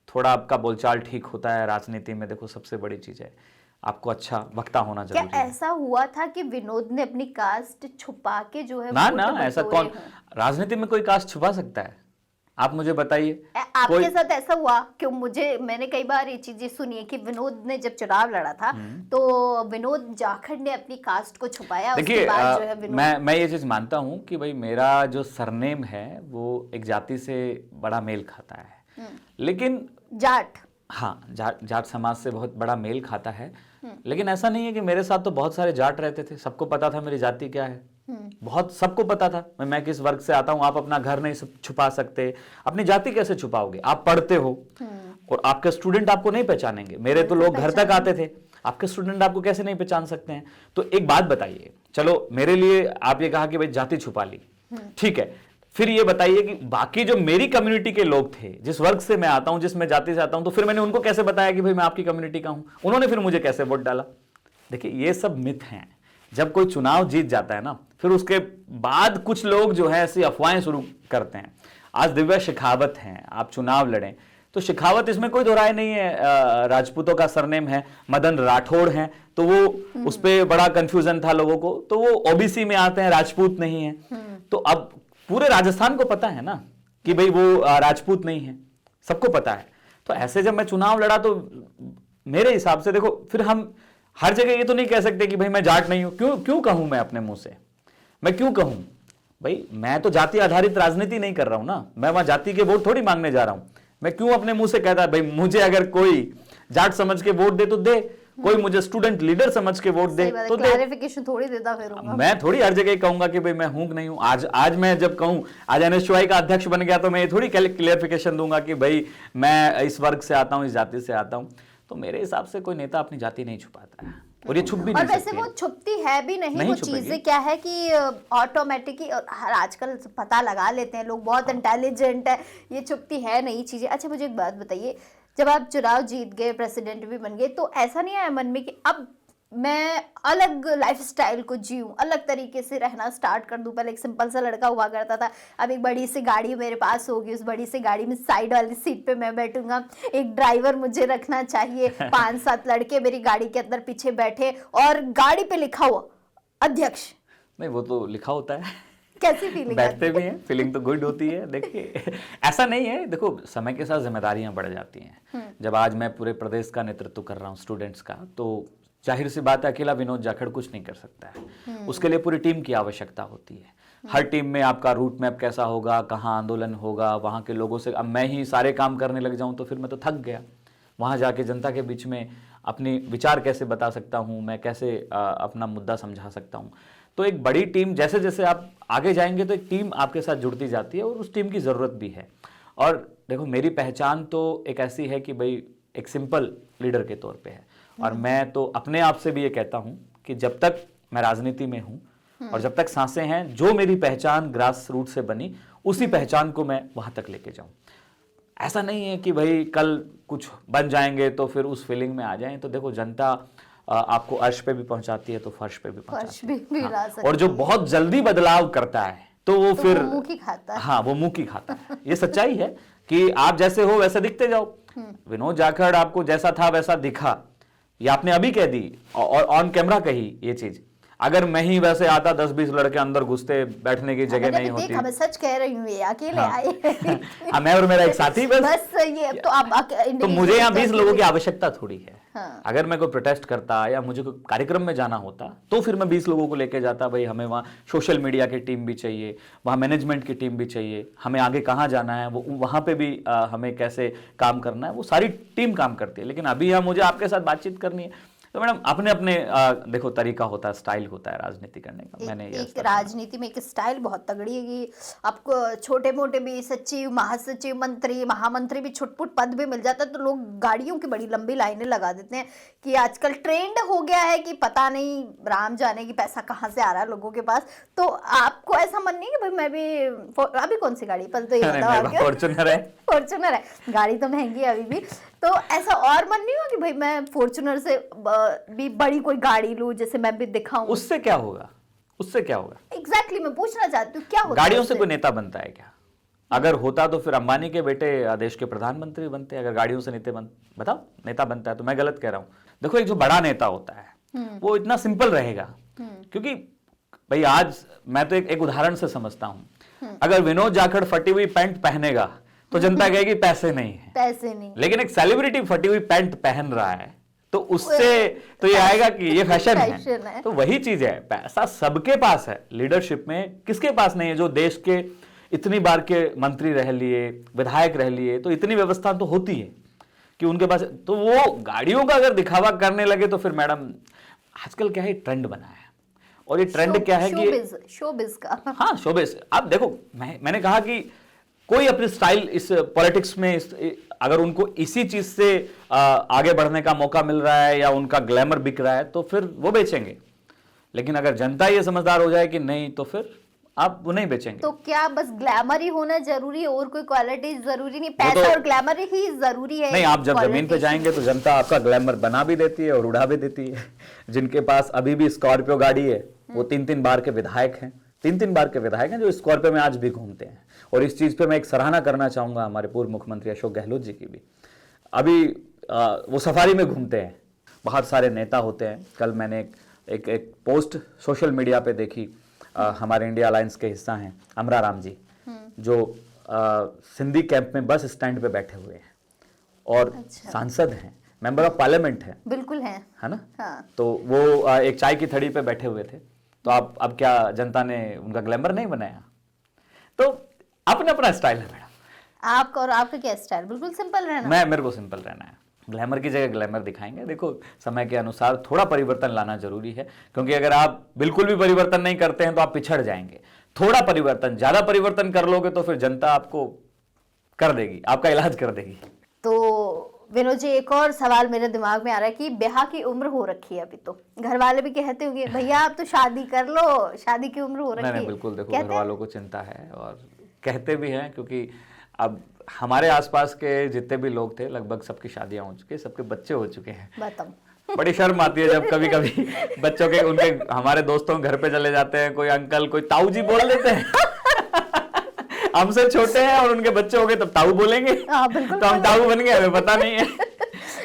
थोड़ा आपका बोलचाल ठीक होता है। राजनीति में देखो सबसे बड़ी चीज़ है आपको अच्छा वक्ता होना जरूरी क्या है। ऐसा हुआ था कि विनोद ने अपनी कास्ट छुपा के जो है ना वोट ना, ऐसा बटोरे कौन, हों? राजनीति में कोई कास्ट छुपा सकता है? आप मुझे बताइए। आपके साथ ऐसा हुआ? क्यों, मैंने कई बार ये चीजें सुनी है कि विनोद ने जब चुनाव लड़ा था तो विनोद जाखड़ ने अपनी कास्ट को छुपाया। देखिए, उसके बाद जो है विनोद, मैं ये चीज मानता हूँ कि भाई मेरा जो सरनेम है वो एक जाति से बड़ा मेल खाता है, लेकिन जाट, हाँ, जाट समाज से बहुत बड़ा मेल खाता है। लेकिन ऐसा नहीं है कि मेरे साथ तो बहुत सारे जाट रहते थे, सबको पता था मेरी जाति क्या है, बहुत सबको पता था मैं किस वर्ग से आता हूँ। आप अपना घर नहीं छुपा सकते, अपनी जाति कैसे छुपाओगे? आप पढ़ते हो और आपके स्टूडेंट आपको नहीं पहचानेंगे। मेरे तो लोग घर तक आते थे, आपके स्टूडेंट आपको कैसे नहीं पहचान सकते हैं? तो एक बात बताइए, चलो मेरे लिए आप ये कहा कि भाई जाति छुपा ली, ठीक है, फिर ये बताइए कि बाकी जो मेरी कम्युनिटी के लोग थे, जिस वर्ग से मैं आता हूं, जिस मैं जाति से आता हूं, तो फिर मैंने उनको कैसे बताया कि भाई मैं आपकी कम्युनिटी का हूं? उन्होंने फिर मुझे कैसे वोट डाला? देखिए, ये सब मिथ हैं। जब कोई चुनाव जीत जाता है ना, फिर उसके बाद कुछ लोग जो है ऐसी अफवाहें शुरू करते हैं। आज दिव्या शेखावत हैं, आप चुनाव लड़ें तो शेखावत, इसमें कोई दो राय नहीं है, राजपूतों का सरनेम है। मदन राठौड़ हैं तो वो उस पर बड़ा कंफ्यूजन था लोगों को, तो वो ओबीसी में आते हैं, राजपूत नहीं है। तो अब पूरे राजस्थान को पता है ना कि भाई वो राजपूत नहीं है, सबको पता है। तो ऐसे जब मैं चुनाव लड़ा तो मेरे हिसाब से देखो, फिर हम हर जगह ये तो नहीं कह सकते कि भाई मैं जाट नहीं हूं। क्यों कहूं मैं अपने मुंह से? मैं क्यों कहूं भाई? मैं तो जाति आधारित राजनीति नहीं कर रहा हूं ना, मैं वहां जाति के वोट थोड़ी मांगने जा रहा हूं। मैं क्यों अपने मुंह से कहता भाई मुझे अगर कोई जाट समझ के वोट दे तो दे, कोई मुझे स्टूडेंट लीडर समझ के वोट दे तो दे। क्लैरिफिकेशन थोड़ी देता फिरूंगा मैं थोड़ी हर जगह कहूंगा कि भाई मैं हूं कि नहीं हूं। आज मैं जब कहूं आज एनएसयूआई का अध्यक्ष बन गया तो मैं ये थोड़ी क्लियरिफिकेशन दूंगा कि भाई मैं इस वर्ग से आता हूं, इस जाति से आता हूं। तो मेरे हिसाब से कोई नेता अपनी जाति नहीं छुपाता है, और ये छुप भी नहीं और वैसे सकती वो है। छुपती है भी नहीं वो छुपेगी। चीजें क्या है कि ऑटोमेटिक ही आजकल पता लगा लेते हैं लोग, बहुत इंटेलिजेंट है, ये छुपती है नहीं चीजें। अच्छा, मुझे एक बात बताइए, जब आप चुनाव जीत गए, प्रेसिडेंट भी बन गए, तो ऐसा नहीं आया मन में कि अब मैं अलग लाइफस्टाइल को जीऊं, अलग तरीके से रहना स्टार्ट कर दूं? पहले एक सिंपल सा लड़का हुआ करता था, अब एक बड़ी सी गाड़ी मेरे पास होगी, उस बड़ी सी गाड़ी में साइड वाली सीट पे मैं बैठूंगा, एक ड्राइवर मुझे रखना चाहिए, 5-7 लड़के मेरी गाड़ी के अंदर पीछे बैठे और गाड़ी पे लिखा हुआ अध्यक्ष। नहीं, वो तो लिखा होता है, कैसी फीलिंग? बैठते भी हैं, फीलिंग तो गुड होती है। देखिए, ऐसा नहीं है, देखो समय के साथ जिम्मेदारियां बढ़ जाती हैं। जब आज मैं पूरे प्रदेश का नेतृत्व कर रहा हूँ स्टूडेंट्स का, तो जाहिर सी बात है अकेला विनोद जाखड़ कुछ नहीं कर सकता है, उसके लिए पूरी टीम की आवश्यकता होती है। हर टीम में आपका रूट मैप कैसा होगा, कहाँ आंदोलन होगा, वहाँ के लोगों से अब मैं ही सारे काम करने लग जाऊँ तो फिर मैं तो थक गया। वहाँ जाके जनता के बीच में अपनी विचार कैसे बता सकता हूँ, मैं कैसे अपना मुद्दा समझा सकता हूँ। तो एक बड़ी टीम, जैसे जैसे आप आगे जाएंगे तो एक टीम आपके साथ जुड़ती जाती है, और उस टीम की ज़रूरत भी है। और देखो, मेरी पहचान तो एक ऐसी है कि भाई एक सिंपल लीडर के तौर पे है, और मैं तो अपने आप से भी ये कहता हूँ कि जब तक मैं राजनीति में हूँ और जब तक सांसें हैं, जो मेरी पहचान ग्रास रूट से बनी, उसी पहचान को मैं वहाँ तक लेके जाऊँ। ऐसा नहीं है कि भाई कल कुछ बन जाएंगे तो फिर उस फीलिंग में आ जाएं। तो देखो, जनता आपको अर्श पे भी पहुंचाती है तो फर्श पे भी पहुंचाती है। हाँ। और जो बहुत जल्दी बदलाव करता है तो वो फिर मुंह की खाता है। हाँ, वो मुंह की खाता है। ये सच्चाई है कि आप जैसे हो वैसे दिखते जाओ। विनोद जाखड़ आपको जैसा था वैसा दिखा, ये आपने अभी कह दी और ऑन कैमरा कही ये चीज। अगर मैं ही वैसे आता, 10-20 लड़के अंदर घुसते, बैठने की जगह नहीं होती। मैं सच कह रही हूँ, ये अकेले हाँ। आए मैं और मेरा एक साथी बस ये तो आप तो मुझे यहाँ 20 लोगों की आवश्यकता थोड़ी है। हाँ। अगर मैं कोई प्रोटेस्ट करता या मुझे कोई कार्यक्रम में जाना होता तो फिर मैं 20 लोगों को लेके जाता। भाई हमें वहाँ सोशल मीडिया की टीम भी चाहिए, वहाँ मैनेजमेंट की टीम भी चाहिए, हमें आगे कहाँ जाना है, वो वहाँ पे भी हमें कैसे काम करना है, वो सारी टीम काम करती है। लेकिन अभी यहाँ मुझे आपके साथ बातचीत करनी है तो मैडम अपने अपने देखो तरीका होता है, स्टाइल होता है राजनीति करने का। मैंने ये एक राजनीति में एक स्टाइल बहुत तगड़ी है कि आपको छोटे मोटे भी सचिव, महासचिव, मंत्री, महामंत्री भी छुटपुट पद भी मिल जाता है, तो लोग गाड़ियों की बड़ी लंबी लाइनें लगा देते हैं कि आजकल ट्रेंड हो गया है कि पता नहीं राम जाने की पैसा कहाँ से आ रहा है लोगों के पास। तो आपको ऐसा मन नहीं कि भाई मैं भी अभी कौन सी गाड़ी, पहले तो ये बताओ आपके। फॉर्च्यूनर है। फॉर्च्यूनर है, गाड़ी तो महंगी है अभी भी, तो ऐसा और मन नहीं हुआ कि भाई मैं फॉर्च्यूनर से भी बड़ी कोई गाड़ी लूं जिसे मैं भी दिखाऊं? उससे क्या होगा, उससे क्या होगा? एग्जैक्टली मैं पूछना चाहती हूँ क्या होता गाड़ियों है से कोई नेता बनता है क्या? अगर होता तो फिर अंबानी के बेटे देश के प्रधानमंत्री बनते। अगर गाड़ियों से बताओ नेता बनता है तो मैं गलत कह रहा हूं? देखो एक जो बड़ा नेता होता है वो इतना सिंपल रहेगा, क्योंकि भाई आज मैं तो एक उदाहरण से समझता हूं। अगर विनोद जाखड़ फटी हुई पैंट पहनेगा तो जनता कहेगी पैसे नहीं है, पैसे नहीं। लेकिन एक सेलिब्रिटी फटी हुई पैंट पहन रहा है तो उससे तो ये आएगा कि ये फैशन है। तो वही चीज है, पैसा सबके पास है, लीडरशिप में किसके पास नहीं है? जो देश के इतनी बार के मंत्री रह लिए, विधायक रह लिए, तो इतनी व्यवस्था तो होती है कि उनके पास। तो वो गाड़ियों का अगर दिखावा करने लगे तो फिर मैडम आजकल क्या है, ट्रेंड बना है। और ये ट्रेंड क्या है कि शोबिज का। हाँ शोबिज। अब देखो मैंने कहा कि कोई अपनी स्टाइल इस पॉलिटिक्स में अगर उनको इसी चीज से आगे बढ़ने का मौका मिल रहा है या उनका ग्लैमर बिक रहा है तो फिर वो बेचेंगे। लेकिन अगर जनता ये समझदार हो जाए कि नहीं तो फिर आप वो नहीं बेचेंगे। तो क्या बस ग्लैमर ही होना जरूरी है और कोई क्वालिटी जरूरी नहीं? पैसा और ग्लैमर ही जरूरी है? नहीं, आप जब जमीन पे जाएंगे तो जनता आपका ग्लैमर बना भी देती है और उड़ा भी देती है। जिनके पास अभी भी स्कॉर्पियो गाड़ी है वो 3-3 बार के विधायक हैं, 3-3 बार के विधायक हैं जो स्कॉर्पियो में आज भी घूमते हैं। और इस चीज पे मैं एक सराहना करना चाहूंगा हमारे पूर्व मुख्यमंत्री अशोक गहलोत जी की भी। अभी वो सफारी में घूमते हैं। बहुत सारे नेता होते हैं। कल मैंने एक पोस्ट सोशल मीडिया पे देखी, हमारे इंडिया अलायंस के हिस्सा हैं अमरा राम जी, जो सिंधी कैंप में बस स्टैंड पे बैठे हुए हैं और सांसद हैं, मेंबर ऑफ पार्लियामेंट है। बिल्कुल है ना? हाँ। तो वो एक चाय की थड़ी पे बैठे हुए थे। तो अब क्या जनता ने उनका ग्लैमर नहीं बनाया? तो अपना अपना स्टाइल है मैडम। आपका और आपका क्या स्टाइल? बिल्कुल सिंपल रहना। मेरे को सिंपल रहना है। ग्लैमर की जगह ग्लैमर दिखाएंगे। देखो समय के अनुसार थोड़ा परिवर्तन लाना जरूरी है, क्योंकि अगर आप बिल्कुल भी परिवर्तन नहीं करते हैं तो आप पिछड़ जाएंगे। थोड़ा परिवर्तन, ज्यादा परिवर्तन कर लोगे तो फिर जनता आपको कर देगी, आपका इलाज कर देगी। तो विनोद जी एक और सवाल मेरे दिमाग में आ रहा है कि ब्याह की उम्र हो रखी है अभी, तो घर वाले भी कहते होंगे भैया आप तो शादी कर लो, शादी की उम्र हो रखी है। नहीं बिल्कुल, देखो घर वालों को चिंता है और कहते भी हैं, क्योंकि अब हमारे आसपास के जितने भी लोग थे लगभग सबकी शादियां हो चुकी, सबके बच्चे हो चुके हैं। बताओ बड़ी शर्म आती है जब कभी कभी बच्चों के उनके हमारे दोस्तों घर पे चले जाते हैं, कोई अंकल कोई ताऊ जी बोल देते हैं। हमसे छोटे हैं और उनके बच्चे हो गए तब ताऊ बोलेंगे। तो हम ताऊ बन गए, हमें पता नहीं है।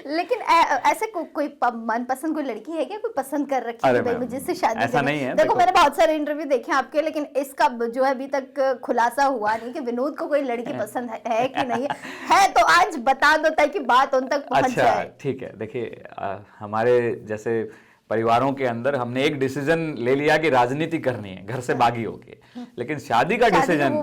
लेकिन ऐसे कोई मनपसंद कोई लड़की है क्या, कोई पसंद कर रखी है भाई मुझे इससे शादी ऐसा नहीं है। देखो मैंने बहुत सारे इंटरव्यू देखे आपके, लेकिन इसका जो है अभी तक खुलासा हुआ नहीं कि विनोद को कोई लड़की पसंद है कि नहीं है। तो आज बता दो ताकि बात उन तक पहुंच जाए। ठीक है, देखिए हमारे जैसे परिवारों के अंदर हमने एक डिसीजन ले लिया कि राजनीति करनी है घर से बागी होके, लेकिन शादी का डिसीजन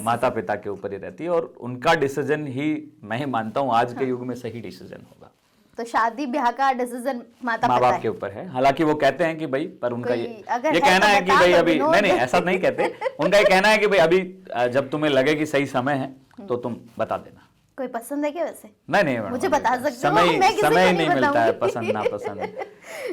माता पिता के ऊपर ही रहती है और उनका डिसीजन ही मैं ही मानता हूँ आज के युग में सही डिसीजन होगा। तो शादी ब्याह का डिसीजन माँ बाप के ऊपर है। हालांकि वो कहते हैं कि भाई, पर उनका ये कहना है कि भाई अभी नहीं ऐसा नहीं कहते। उनका ये कहना है कि भाई अभी जब तुम्हें लगे कि सही समय है तो तुम बता देना। कोई पसंद है क्या वैसे? नहीं मुझे बता सकते हो? समय नहीं मिलता है, पसंद ना पसंद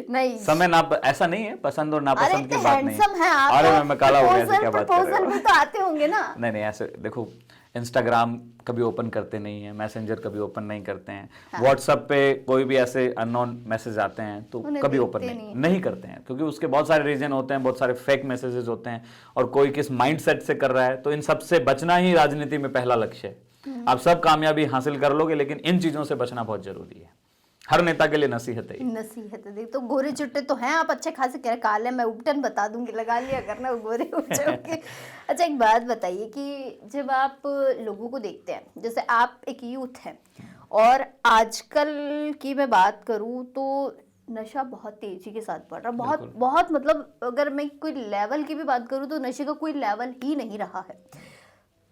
नहीं, समय ना ऐसा नहीं है, पसंद और नापसंद की बात नहीं है। अरे मैं काला हो गया, क्या बात कर रहे हो? भी तो आते होंगे ना। नहीं ऐसे देखो, इंस्टाग्राम कभी ओपन करते नहीं है, मैसेंजर कभी ओपन नहीं करते हैं, व्हाट्सएप पे कोई भी ऐसे अननोन मैसेज आते हैं तो कभी ओपन नहीं करते हैं, क्योंकि उसके बहुत सारे रीजन होते हैं, बहुत सारे फेक मैसेजेस होते हैं और कोई किस माइंडसेट से कर रहा है। तो इन सब से बचना ही राजनीति में पहला लक्ष्य है। आप सब कामयाबी हासिल कर लोगे, लेकिन इन चीजों से बचना बहुत जरूरी है। हर नेता के लिए नसीहत है। देख तो गोरे चिट्टे तो हैं आप अच्छे खासे, कह काले मैं उपटन बता दूंगी, लगा लिया करना गोरे हो जाओगे। अच्छा एक बात बताइए कि जब आप लोगों को देखते हैं, जैसे आप एक यूथ हैं और आजकल की मैं बात करूं तो नशा बहुत तेजी के साथ बढ़ रहा, बहुत मतलब अगर मैं कोई लेवल की भी बात करूं तो नशे का कोई लेवल ही नहीं रहा है।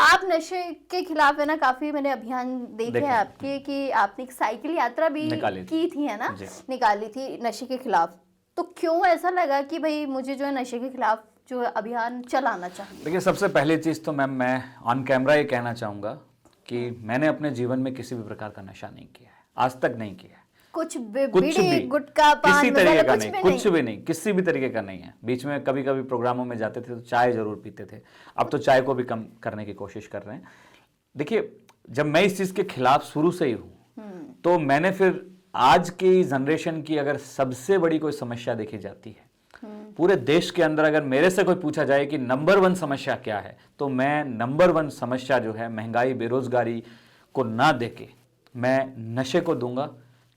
आप नशे के खिलाफ है ना, काफी मैंने अभियान देखे हैं आपके कि आपने एक साइकिल यात्रा भी की थी, है ना, निकाली थी नशे के खिलाफ। तो क्यों ऐसा लगा कि भाई मुझे जो है नशे के खिलाफ जो अभियान चलाना चाहिए? देखिए, सबसे पहली चीज तो मैम मैं ऑन कैमरा ये कहना चाहूंगा कि मैंने अपने जीवन में किसी भी प्रकार का नशा नहीं किया है, आज तक नहीं किया है। कुछ बीड़ी, गुटखा, पान, किसी तरीके का कुछ नहीं, कुछ भी नहीं, किसी भी तरीके का नहीं है। बीच में कभी कभी प्रोग्रामों में जाते थे तो चाय जरूर पीते थे, अब तो चाय को भी कम करने की कोशिश कर रहे हैं। देखिए, जब मैं इस चीज के खिलाफ शुरू से ही हूं, तो मैंने फिर आज की जनरेशन की अगर सबसे बड़ी कोई समस्या देखी जाती है पूरे देश के अंदर, अगर मेरे से कोई पूछा जाए कि नंबर 1 समस्या क्या है, तो मैं नंबर 1 समस्या जो है महंगाई, बेरोजगारी को ना देके मैं नशे को दूंगा,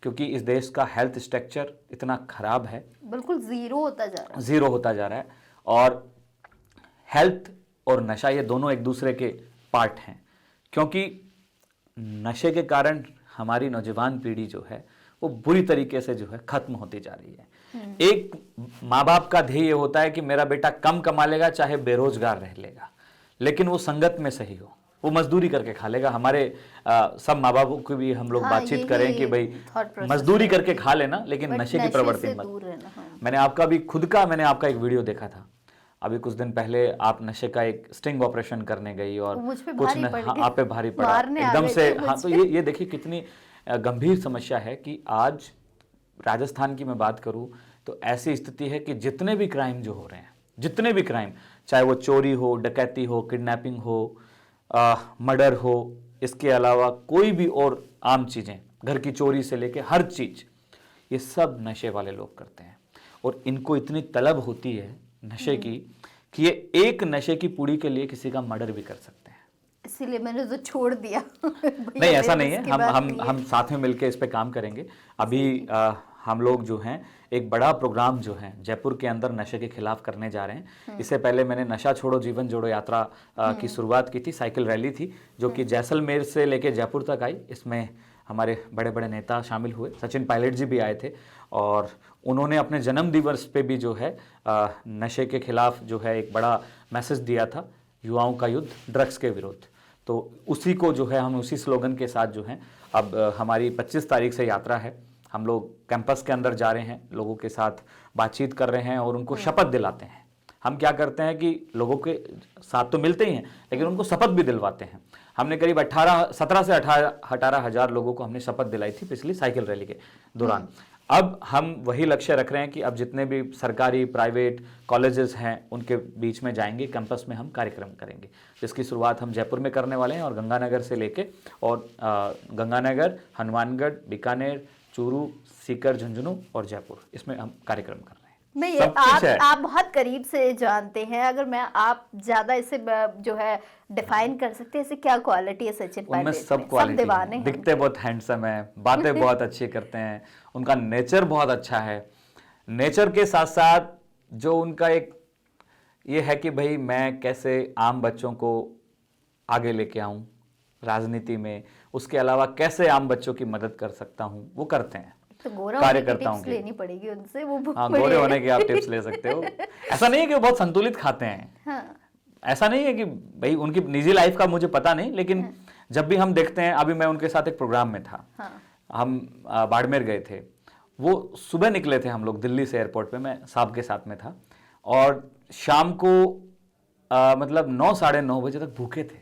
क्योंकि इस देश का हेल्थ स्ट्रक्चर इतना खराब है, बिल्कुल जीरो होता जा रहा है। और हेल्थ और नशा ये दोनों एक दूसरे के पार्ट हैं, क्योंकि नशे के कारण हमारी नौजवान पीढ़ी जो है वो बुरी तरीके से जो है खत्म होती जा रही है। एक माँ बाप का ध्येय होता है कि मेरा बेटा कम कमा लेगा, चाहे बेरोजगार रह लेगा, लेकिन वो संगत में सही हो, वो मजदूरी करके खा लेगा। हमारे सब माँ बापों की भी हम लोग बातचीत करें कि भाई मजदूरी करके खा लेना, लेकिन नशे की प्रवृत्ति मत। मैंने आपका एक वीडियो देखा था अभी कुछ दिन पहले, आप नशे का एक स्टिंग ऑपरेशन करने गई और कुछ आप पे भारी पड़ा एकदम से। हाँ, तो ये देखिए कितनी गंभीर समस्या है कि आज राजस्थान की मैं बात करूं तो ऐसी स्थिति है कि जितने भी क्राइम जो हो रहे हैं, जितने भी क्राइम, चाहे वो चोरी हो, डकैती हो, किडनैपिंग हो, मर्डर हो, इसके अलावा कोई भी और आम चीज़ें, घर की चोरी से लेके हर चीज़, ये सब नशे वाले लोग करते हैं। और इनको इतनी तलब होती है नशे की कि ये एक नशे की पुड़ी के लिए किसी का मर्डर भी कर सकते हैं। इसीलिए मैंने तो छोड़ दिया। नहीं, ऐसा नहीं है, हम साथ में मिलकर इस पे काम करेंगे। अभी हम लोग जो हैं एक बड़ा प्रोग्राम जो है जयपुर के अंदर नशे के खिलाफ करने जा रहे हैं। इससे पहले मैंने नशा छोड़ो जीवन जोड़ो यात्रा की शुरुआत की थी, साइकिल रैली थी जो कि जैसलमेर से लेके जयपुर तक आई। इसमें हमारे बड़े बड़े नेता शामिल हुए, सचिन पायलट जी भी आए थे, और उन्होंने अपने जन्म दिवस पे भी जो है नशे के खिलाफ जो है एक बड़ा मैसेज दिया था, युवाओं का युद्ध ड्रग्स के विरुद्ध। तो उसी को जो है हम उसी स्लोगन के साथ जो है अब हमारी 25 तारीख से यात्रा है। हम लोग कैंपस के अंदर जा रहे हैं, लोगों के साथ बातचीत कर रहे हैं और उनको शपथ दिलाते हैं। हम क्या करते हैं कि लोगों के साथ तो मिलते ही हैं, लेकिन उनको शपथ भी दिलवाते हैं। हमने करीब 17 से 18 हज़ार लोगों को हमने शपथ दिलाई थी पिछली साइकिल रैली के दौरान। अब हम वही लक्ष्य रख रहे हैं कि अब जितने भी सरकारी प्राइवेट कॉलेजेस हैं उनके बीच में जाएंगे, कैंपस में हम कार्यक्रम करेंगे, जिसकी शुरुआत हम जयपुर में करने वाले हैं और गंगानगर से लेके और गंगानगर, हनुमानगढ़, बीकानेर, चूरू, सीकर, झुंझुनू और जयपुर, इसमें हम कार्यक्रम कर रहे हैं। मैं ये आप बहुत करीब से जानते हैं, अगर मैं आप ज्यादा इसे जो है डिफाइन कर सकते हैं, ऐसे क्या क्वालिटी है सचिन पायलट में? सब क्वालिटी, दिखते बहुत हैंडसम है, बातें बहुत अच्छी करते हैं, उनका नेचर बहुत अच्छा है। नेचर के साथ साथ जो उनका एक ये है कि भाई मैं कैसे आम बच्चों को आगे लेके आऊं राजनीति में, उसके अलावा कैसे आम बच्चों की मदद कर सकता हूं, वो करते हैं। तो कार्यकर्ताओं की लेनी पड़ेगी उनसे, वो हाँ, गोरे होने की आप टिप्स ले सकते हो। ऐसा नहीं है कि वो बहुत संतुलित खाते हैं, हाँ। ऐसा नहीं है कि भाई उनकी निजी लाइफ का मुझे पता नहीं, लेकिन जब भी हम देखते हैं, अभी मैं उनके साथ एक प्रोग्राम में था, हम बाड़मेर गए थे, वो सुबह निकले थे हम लोग दिल्ली से एयरपोर्ट पे, मैं साहब के साथ में था, और शाम को मतलब 9 साढ़े 9 बजे तक भूखे थे।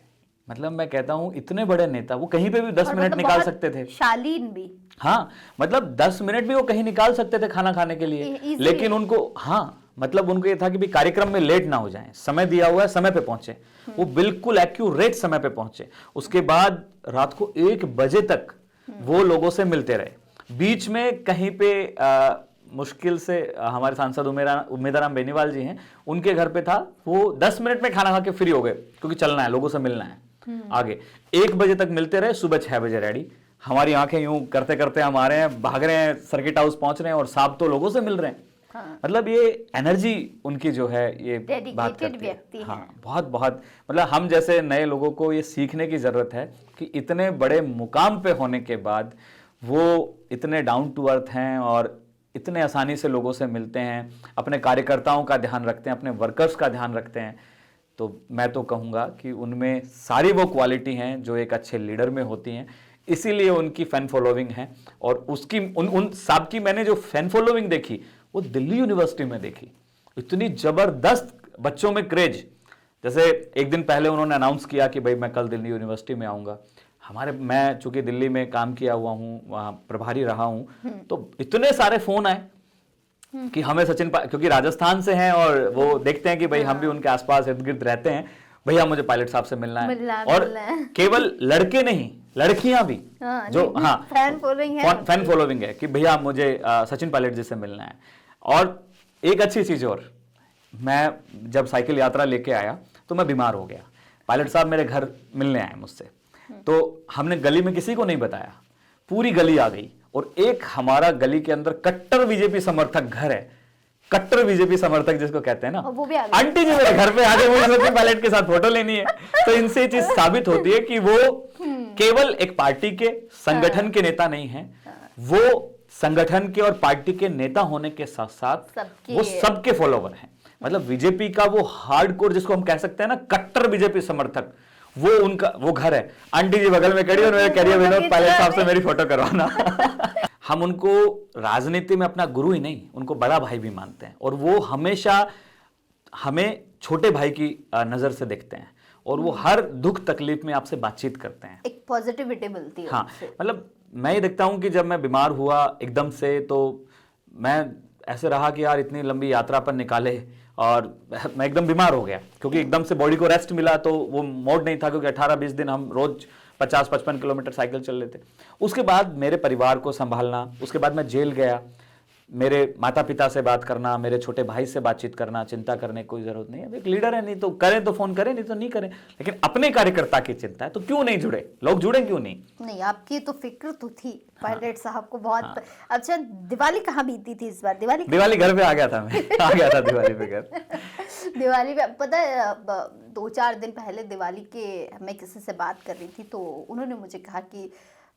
मतलब मैं कहता हूं इतने बड़े नेता वो कहीं पे भी 10 मिनट निकाल सकते थे, शालीन भी, हाँ, मतलब 10 मिनट भी वो कहीं निकाल सकते थे खाना खाने के लिए, लेकिन उनको, हाँ, मतलब उनको ये था कि भी कार्यक्रम में लेट ना हो जाए, समय दिया हुआ है, समय पे पहुंचे। वो बिल्कुल एक्यूरेट समय पे पहुंचे। उसके बाद रात को 1 बजे तक वो लोगों से मिलते रहे। बीच में कहीं पे मुश्किल से हमारे सांसद उमेदाराम बेनीवाल जी हैं, उनके घर पे था, वो 10 मिनट में खाना खा के फ्री हो गए, क्योंकि चलना है, लोगों से मिलना है। आगे 1 बजे तक मिलते रहे, सुबह 6 बजे रेडी। हमारी आंखें यूं करते करते हम आ रहे हैं, भाग रहे हैं, सर्किट हाउस पहुंच रहे हैं और साहब तो लोगों से मिल रहे हैं। मतलब ये एनर्जी उनकी जो है, ये बात करती है। हाँ, बहुत बहुत, मतलब हम जैसे नए लोगों को ये सीखने की जरूरत है कि इतने बड़े मुकाम पे होने के बाद वो इतने डाउन टू अर्थ हैं और इतने आसानी से लोगों से मिलते हैं, अपने कार्यकर्ताओं का ध्यान रखते हैं, अपने वर्कर्स का ध्यान रखते हैं। तो मैं तो कहूँगा कि उनमें सारी वो क्वालिटी हैं जो एक अच्छे लीडर में होती हैं, इसीलिए उनकी फैन फॉलोइंग है। और उसकी उन साहब की मैंने जो फैन फॉलोइंग देखी वो दिल्ली यूनिवर्सिटी में देखी, इतनी जबरदस्त बच्चों में क्रेज। जैसे एक दिन पहले उन्होंने अनाउंस किया कि भाई मैं कल दिल्ली यूनिवर्सिटी में आऊँगा। मैं चूंकि दिल्ली में काम किया हुआ हूँ, वहाँ प्रभारी रहा हूँ, तो इतने सारे फोन आए कि हमें क्योंकि राजस्थान से हैं और वो देखते हैं कि भाई हम भी उनके आसपास इर्द गिर्द रहते हैं, भैया मुझे पायलट साहब से मिलना है। और केवल लड़के नहीं, लड़कियां भी जो फैन फॉलोइंग है कि भैया मुझे सचिन पायलट जी से मिलना है। और एक अच्छी चीज और, मैं जब साइकिल यात्रा लेके आया तो मैं बीमार हो गया, पायलट साहब मेरे घर मिलने आए मुझसे, तो हमने गली में किसी को नहीं बताया, पूरी गली आ गई। और एक हमारा गली के अंदर कट्टर बीजेपी समर्थक घर है, कट्टर बीजेपी समर्थक जिसको कहते हैं ना, वो भी आंटी जी मेरे घर पे आगे मुझे सचिन पायलट के साथ फोटो लेनी है। तो इनसे चीज साबित होती है कि वो केवल एक पार्टी के संगठन के नेता नहीं है, वो संगठन के और पार्टी के नेता होने के साथ साथ वो सबके फॉलोवर हैं। मतलब बीजेपी का वो हार्डकोर जिसको हम कह सकते हैं ना, कट्टर बीजेपी समर्थक, वो उनका वो घर है। आंटी जी बगल में खड़ी और मेरे कह रही है विनोद पायलट साहब से मेरी फोटो करवाना। हम उनको राजनीति में अपना गुरु ही नहीं, उनको बड़ा भाई भी मानते हैं, और वो हमेशा हमें छोटे भाई की नजर से देखते हैं, और वो हर दुख तकलीफ में आपसे बातचीत करते हैं, एक पॉजिटिविटी मिलती है। हाँ, मतलब मैं ये देखता हूं कि जब मैं बीमार हुआ एकदम से, तो मैं ऐसे रहा कि यार इतनी लंबी यात्रा पर निकाले, और मैं एकदम बीमार हो गया क्योंकि एकदम से बॉडी को रेस्ट मिला, तो वो मोड नहीं था, क्योंकि 18-20 दिन हम रोज 50-55 किलोमीटर साइकिल चल लेते। उसके बाद मेरे परिवार को संभालना, उसके बाद मैं जेल गया, मेरे माता पिता से बात करना, मेरे छोटे भाई से बातचीत करना, चिंता करने की कोई जरूरत नहीं है, एक लीडर है, नहीं तो करें तो फोन करें, नहीं तो नहीं करें, लेकिन अपने कार्यकर्ता की चिंता है तो क्यों नहीं जुड़े, लोग जुड़े क्यों नहीं। नहीं, आपकी तो फिक्र तो थी पायलट साहब को बहुत। अच्छा, दिवाली कहाँ बीती थी इस बार? दिवाली घर पे आ गया था, मैं आ गया था दिवाली पे घर। दिवाली पे पता है 2-4 दिन पहले दिवाली के मैं किसी से बात कर रही थी, तो उन्होंने मुझे कहा कि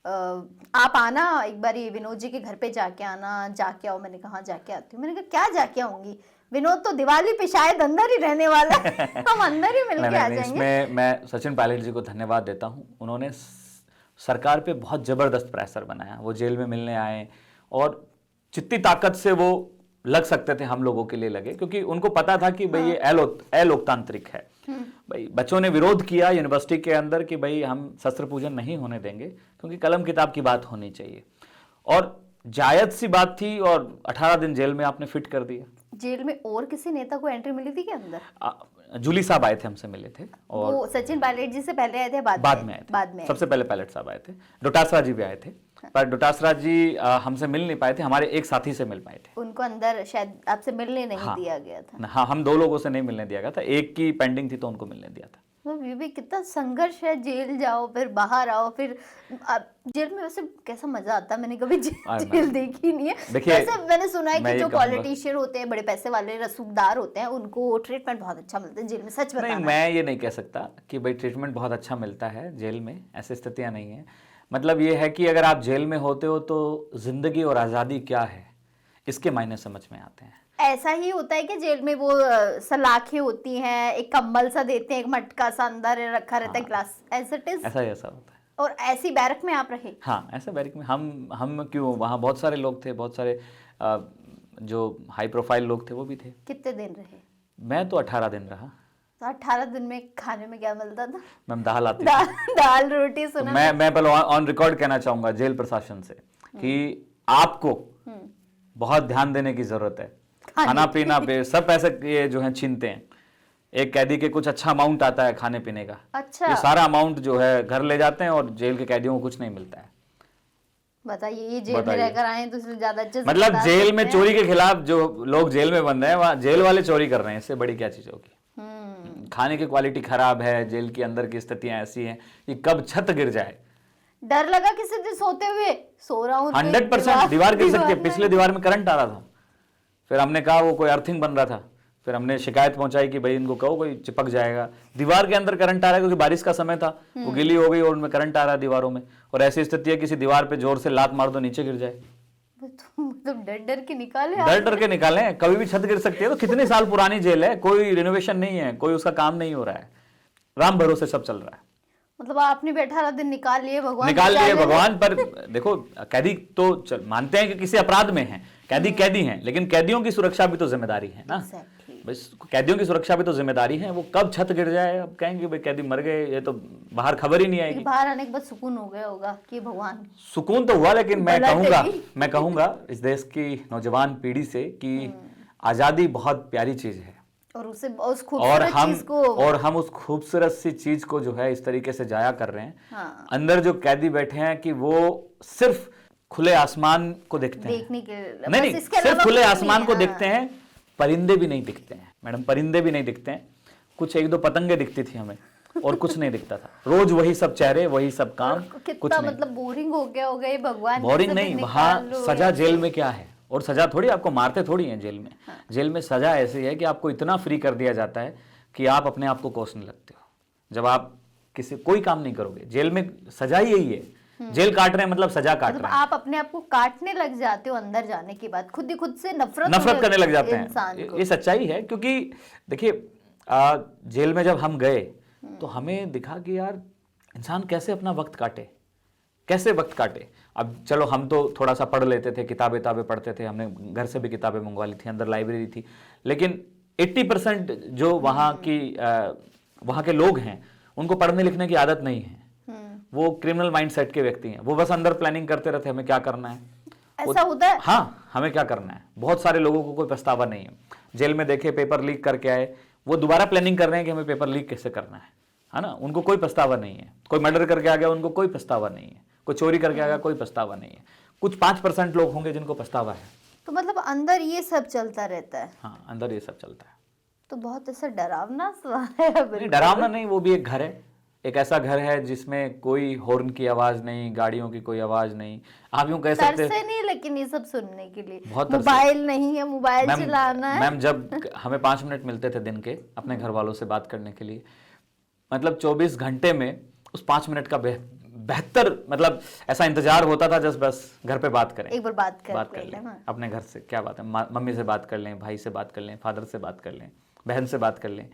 आप आना एक बार विनोद जी के घर पे जाके आना, जाके आओ। मैंने कहा जाके आती हूँ। मैंने कहा क्या जाके आऊंगी, विनोद तो दिवाली पे शायद अंदर ही रहने वाला है, हम अंदर ही मिलके आ जाएंगे। इसमें मैं सचिन पायलट जी को धन्यवाद देता हूँ, उन्होंने सरकार पे बहुत जबरदस्त प्रेशर बनाया। वो जेल में मिलने आए और जितनी ताकत से वो लग सकते थे हम लोगों के लिए लगे, क्योंकि उनको पता था कि भाई ये अलोकतांत्रिक है। भाई बच्चों ने विरोध किया यूनिवर्सिटी के अंदर कि भाई हम शस्त्र पूजन नहीं होने देंगे, क्योंकि कलम किताब की बात होनी चाहिए, और जायज सी बात थी। और 18 दिन जेल में आपने फिट कर दिया। जेल में और किसी नेता को एंट्री मिली थी क्या अंदर? जूली साहब आए थे, हमसे मिले थे, और वो सचिन पायलट जी से पहले आए थे, बाद में सबसे पहले पायलट साहब आए थे। डोटासरा जी भी आए थे, पर डोटासरा जी हमसे मिल नहीं पाए थे, हमारे एक साथी से मिल पाए थे। उनको अंदर शायद आपसे मिलने नहीं दिया गया था। हाँ, हम 2 लोगों से नहीं मिलने दिया गया था, एक की पेंडिंग थी तो उनको मिलने दिया था। ये भी कितना संघर्ष है, जेल जाओ फिर बाहर आओ, फिर जेल में वैसे कैसा मजा आता है, मैंने कभी जेल देखी नहीं है। वैसे मैंने सुना है कि जो पॉलिटिशियन होते हैं, बड़े पैसे वाले रसूखदार होते हैं, उनको ट्रीटमेंट बहुत अच्छा मिलता है जेल में, सच बताना। नहीं, मैं ये नहीं कह सकता कि भाई ट्रीटमेंट बहुत अच्छा मिलता है जेल में, ऐसी स्थितियां नहीं है। मतलब ये है कि अगर आप जेल में होते हो तो जिंदगी और आज़ादी क्या है इसके मायने समझ में आते हैं। ऐसा ही होता है कि जेल में वो सलाखें होती हैं, एक कंबल सा देते हैं, एक मटका सा अंदर रखा रहता है, ग्लास, ऐसा ऐसा होता है। और ऐसी बैरक में आप रहे? हाँ, ऐसे बैरक में हम क्यों, वहाँ बहुत सारे लोग थे, बहुत सारे जो हाई प्रोफाइल लोग थे वो भी थे। कितने दिन रहे? मैं तो 18 दिन रहा। 18 दिन में खाने में क्या मिलता था? मैम दाल आती थी। दाल रोटी। सुना मैं पहले ऑन रिकॉर्ड कहना चाहूंगा जेल प्रशासन से कि आपको बहुत ध्यान देने की जरूरत है। खाना पीना पे सब पैसे ये जो है छीनते हैं। एक कैदी के कुछ अच्छा अमाउंट आता है खाने पीने का, अच्छा, ये सारा अमाउंट जो है घर ले जाते हैं और जेल के कैदियों को कुछ नहीं मिलता है। बताइए, ये जेल में रहकर आए तो ज्यादा अच्छे से मतलब जेल में चोरी के खिलाफ जो लोग जेल में बंद हैं, वहाँ जेल वाले चोरी कर रहे हैं, इससे बड़ी क्या चीज होगी। खाने की क्वालिटी खराब है, जेल के अंदर की स्थितियां ऐसी हैं कि कब छत गिर जाए। डर लगा किसी दिन सोते हुए, सो रहा हूँ 100% दीवार गिर सकती है। पिछले दीवार में करंट आ रहा था, फिर हमने कहा वो कोई अर्थिंग बन रहा था, फिर हमने शिकायत पहुंचाई कि भाई इनको कहो कोई चिपक जाएगा। दीवार के अंदर करंट आ रहा है क्योंकि बारिश का समय था, वो गीली हो गई और उनमें करंट आ रहा है दीवारों में, और ऐसी स्थिति है किसी दीवार पे जोर से लात मार दो नीचे गिर जाए। मतलब डर डर के निकाले डर डर के निकाले, कभी भी छत गिर सकती है। तो कितने साल पुरानी जेल है, कोई रिनोवेशन नहीं है, कोई उसका काम नहीं हो रहा है, राम भरोसे सब चल रहा है। मतलब आपने भी 18 दिन निकाल लिए, भगवान निकाल लिए बचा ले। भगवान। पर देखो, कैदी तो मानते हैं कि किसी अपराध में है, कैदी कैदी हैं, लेकिन कैदियों की सुरक्षा भी तो जिम्मेदारी है ना। Exactly. बस कैदियों की सुरक्षा भी तो जिम्मेदारी है। वो कब छत गिर जाए, अब कहेंगे भाई कैदी मर गए, ये तो बाहर खबर ही नहीं कि आएगी। बाहर आने के बाद सुकून हो गया होगा कि भगवान। सुकून तो हुआ, लेकिन भला मैं कहूंगा इस देश की नौजवान पीढ़ी से कि आजादी बहुत प्यारी चीज है, और उस खूबसूरत चीज को, और हम उस खूबसूरत सी चीज को जो है इस तरीके से जाया कर रहे हैं। हाँ, अंदर जो कैदी बैठे हैं कि वो सिर्फ खुले आसमान को देखते हैं, देखने के नहीं, सिर्फ खुले आसमान को देखते हैं। परिंदे भी नहीं दिखते हैं मैडम, परिंदे भी नहीं दिखते हैं। कुछ एक दो पतंगे दिखती थी हमें, और कुछ नहीं दिखता था। रोज वही सब चेहरे, वही सब काम, कुछ कितना नहीं। मतलब बोरिंग हो गया होगा ये भगवान। बोरिंग नहीं, वहां सजा जेल में क्या है, और सजा थोड़ी आपको मारते थोड़ी है जेल में। जेल में सजा ऐसी है कि आपको इतना फ्री कर दिया जाता है कि आप अपने आप को कोसने लगते हो। जब आप कोई काम नहीं करोगे, जेल में सजा ही यही है। जेल काट रहे हैं मतलब सजा काट रहे हैं। आप अपने आप को काटने लग जाते हो अंदर जाने के बाद, खुद ही खुद से नफरत करने लग जाते इंसान हैं। को। ये सच्चाई है, क्योंकि देखिए जेल में जब हम गए तो हमें दिखा कि यार इंसान कैसे अपना वक्त काटे, कैसे वक्त काटे। अब चलो हम तो थोड़ा सा पढ़ लेते थे, किताबें पढ़ते थे, हमने घर से भी किताबें मंगवा ली थी, अंदर लाइब्रेरी थी। लेकिन 80% जो वहाँ के लोग हैं उनको पढ़ने लिखने की आदत नहीं है। वो क्रिमिनल माइंडसेट के व्यक्ति हैं, वो बस अंदर प्लानिंग करते रहते हमें क्या करना है, ऐसा होता है। हाँ, हमें क्या करना है। बहुत सारे लोगों को कोई पछतावा नहीं है। जेल में देखे पेपर लीक करके आए, वो दोबारा प्लानिंग कर रहे हैं कि हमें पेपर लीक कैसे करना है ना। उनको कोई पछतावा नहीं है। कोई मर्डर करके आ गया, उनको कोई पछतावा नहीं है। कोई चोरी करके आ गया, कोई पछतावा नहीं है। कुछ 5% लोग होंगे जिनको पछतावा है। तो मतलब अंदर ये सब चलता रहता है। हाँ, अंदर ये सब चलता है। तो बहुत ऐसा डरावना सवाल है। नहीं, डरावना नहीं, वो भी एक घर है। एक ऐसा घर है जिसमें कोई हॉर्न की आवाज नहीं, गाड़ियों की कोई आवाज नहीं। आप यूं कह सकते हैं नहीं, लेकिन ये सब सुनने के लिए बहुत मोबाइल नहीं है, मोबाइल चलाना है। मैम, जब हमें 5 मिनट मिलते थे दिन के अपने घर वालों से बात करने के लिए, मतलब 24 घंटे में उस 5 मिनट का बेहतर मतलब ऐसा इंतजार होता था जस्ट बस घर पे बात करें, एक बार बात कर लें अपने घर से। क्या बात है, मम्मी से बात कर लें, भाई से बात कर लें, फादर से बात कर लें, बहन से बात कर लें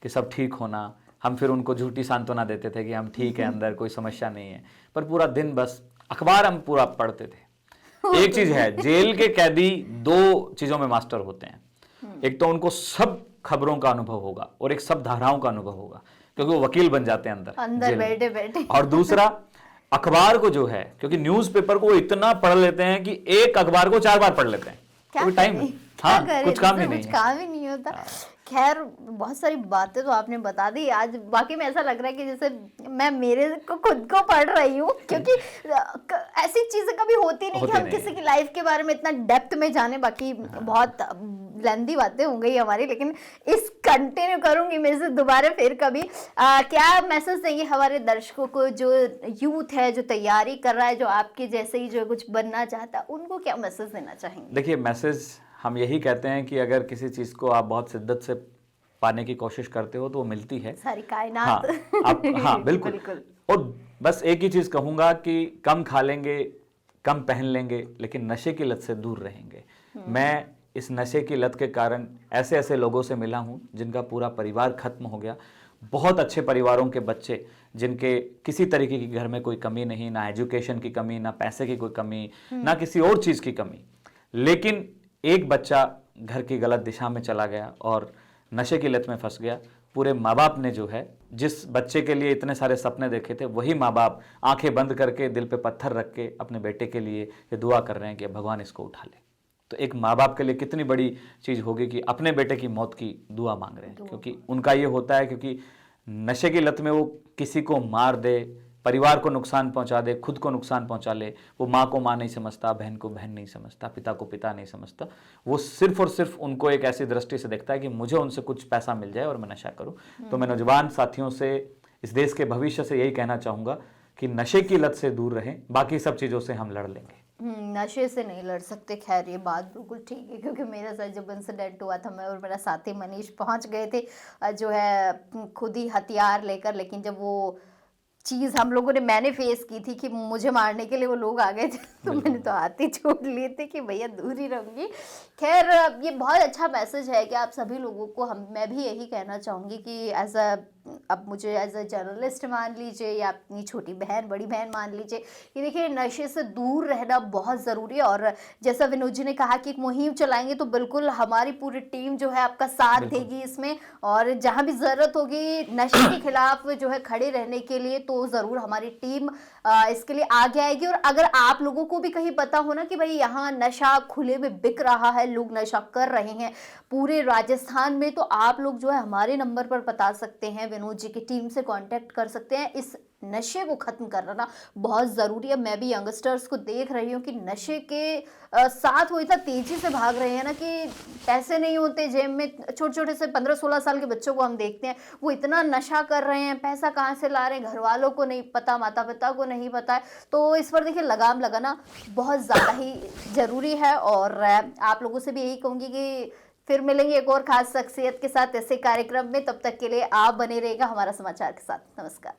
कि सब ठीक होना। हम फिर उनको झूठी सांत्वना देते थे कि हम ठीक है, अंदर कोई समस्या नहीं है। पर पूरा दिन बस अखबार हम पूरा पढ़ते थे। एक चीज है, जेल के कैदी 2 चीजों में मास्टर होते हैं। एक तो उनको सब खबरों का अनुभव होगा, और एक सब धाराओं का अनुभव होगा, क्योंकि वो वकील बन जाते हैं अंदर बैठे बैठे। और दूसरा अखबार को जो है, क्योंकि न्यूज़पेपर को इतना पढ़ लेते हैं कि एक अखबार को 4 बार पढ़ लेते हैं। कोई टाइम नहीं, हाँ, कुछ काम ही नहीं है। काम ही नहीं होता। खैर, बहुत सारी बातें तो आपने बता दी आज। बाकी में ऐसा लग रहा है कि जैसे मैं मेरे को खुद को पढ़ रही हूँ, क्योंकि ऐसी चीजें कभी होती नहीं कि हम किसी की लाइफ के बारे में इतना डेप्थ में जाने। बाकी बहुत लेंदी बातें हो गई हमारी, लेकिन इस कंटिन्यू करूंगी मेरे से दोबारा फिर कभी। क्या मैसेज देंगे हमारे दर्शकों को, जो यूथ है, जो तैयारी कर रहा है, जो आपके जैसे ही जो कुछ बनना चाहता है, उनको क्या मैसेज देना चाहेंगे? देखिए, मैसेज हम यही कहते हैं कि अगर किसी चीज को आप बहुत शिद्दत से पाने की कोशिश करते हो तो वो मिलती है, सारी कायनात। हाँ, बिल्कुल। और बस एक ही चीज कहूंगा कि कम खा लेंगे, कम पहन लेंगे, लेकिन नशे की लत से दूर रहेंगे। मैं इस नशे की लत के कारण ऐसे ऐसे लोगों से मिला हूं जिनका पूरा परिवार खत्म हो गया। बहुत अच्छे परिवारों के बच्चे जिनके किसी तरीके की घर में कोई कमी नहीं, ना एजुकेशन की कमी, ना पैसे की कोई कमी, ना किसी और चीज की कमी। लेकिन एक बच्चा घर की गलत दिशा में चला गया और नशे की लत में फंस गया। पूरे माँ बाप ने जो है, जिस बच्चे के लिए इतने सारे सपने देखे थे, वही माँ बाप आंखें बंद करके दिल पे पत्थर रख के अपने बेटे के लिए ये दुआ कर रहे हैं कि भगवान इसको उठा ले। तो एक माँ बाप के लिए कितनी बड़ी चीज होगी कि अपने बेटे की मौत की दुआ मांग रहे हैं, क्योंकि उनका ये होता है, क्योंकि नशे की लत में वो किसी को मार दे, परिवार को नुकसान पहुंचा दे, खुद को नुकसान पहुंचा ले। वो माँ को माँ नहीं समझता, बहन को बहन नहीं समझता, पिता को पिता नहीं समझता। वो सिर्फ और सिर्फ उनको एक ऐसी दृष्टि से देखता है कि मुझे उनसे कुछ पैसा मिल जाए और मैं नशा करूं। तो मैं नौजवान साथियों से, इस देश के भविष्य से यही कहना चाहूंगा कि नशे की लत से दूर रहें, बाकी सब चीजों से हम लड़ लेंगे। नशे से नहीं लड़ सकते। खैर, ये बात बिल्कुल ठीक है, क्योंकि मेरे साथ जब इंसिडेंट हुआ था, मैं और मेरा साथी मनीष पहुंच गए थे जो है खुद ही हथियार लेकर, लेकिन जब वो चीज़ हम लोगों ने मैंने फेस की थी कि मुझे मारने के लिए वो लोग आ गए थे तो मैंने तो हाथ ही छोड़ लिए थे कि भैया दूर ही रहूंगी। खैर ये बहुत अच्छा मैसेज है कि आप सभी लोगों को हम मैं भी यही कहना चाहूँगी कि एज अ अब मुझे एज अ जर्नलिस्ट मान लीजिए या अपनी छोटी बहन बड़ी बहन मान लीजिए कि देखिए नशे से दूर रहना बहुत ज़रूरी है। और जैसा विनोद जी ने कहा कि एक मुहिम चलाएंगे तो बिल्कुल हमारी पूरी टीम जो है आपका साथ बिल्कुल। देगी इसमें। और जहाँ भी ज़रूरत होगी नशे के खिलाफ जो है खड़े रहने के लिए तो ज़रूर हमारी टीम इसके लिए आगे आएगी। और अगर आप लोगों को भी कहीं पता हो ना कि भाई यहाँ नशा खुले में बिक रहा है, लोग नशा कर रहे हैं पूरे राजस्थान में, तो आप लोग जो है हमारे नंबर पर बता सकते हैं, विनोद जी की टीम से कांटेक्ट कर सकते हैं। इस नशे को खत्म करना बहुत ज़रूरी है। मैं भी यंगस्टर्स को देख रही हूँ कि नशे के साथ वो इतना तेज़ी से भाग रहे हैं ना कि पैसे नहीं होते जेब में। छोटे छोटे से 15-16 साल के बच्चों को हम देखते हैं वो इतना नशा कर रहे हैं, पैसा कहाँ से ला रहे हैं घर वालों को नहीं पता, माता पिता को नहीं पता है। तो इस पर देखिए लगाम लगाना बहुत ज़्यादा ही ज़रूरी है। और आप लोगों से भी यही कहूँगी कि फिर मिलेंगे एक और खास शख्सियत के साथ ऐसे कार्यक्रम में। तब तक के लिए आप बने रहेगा हमारा समाचार के साथ। नमस्कार।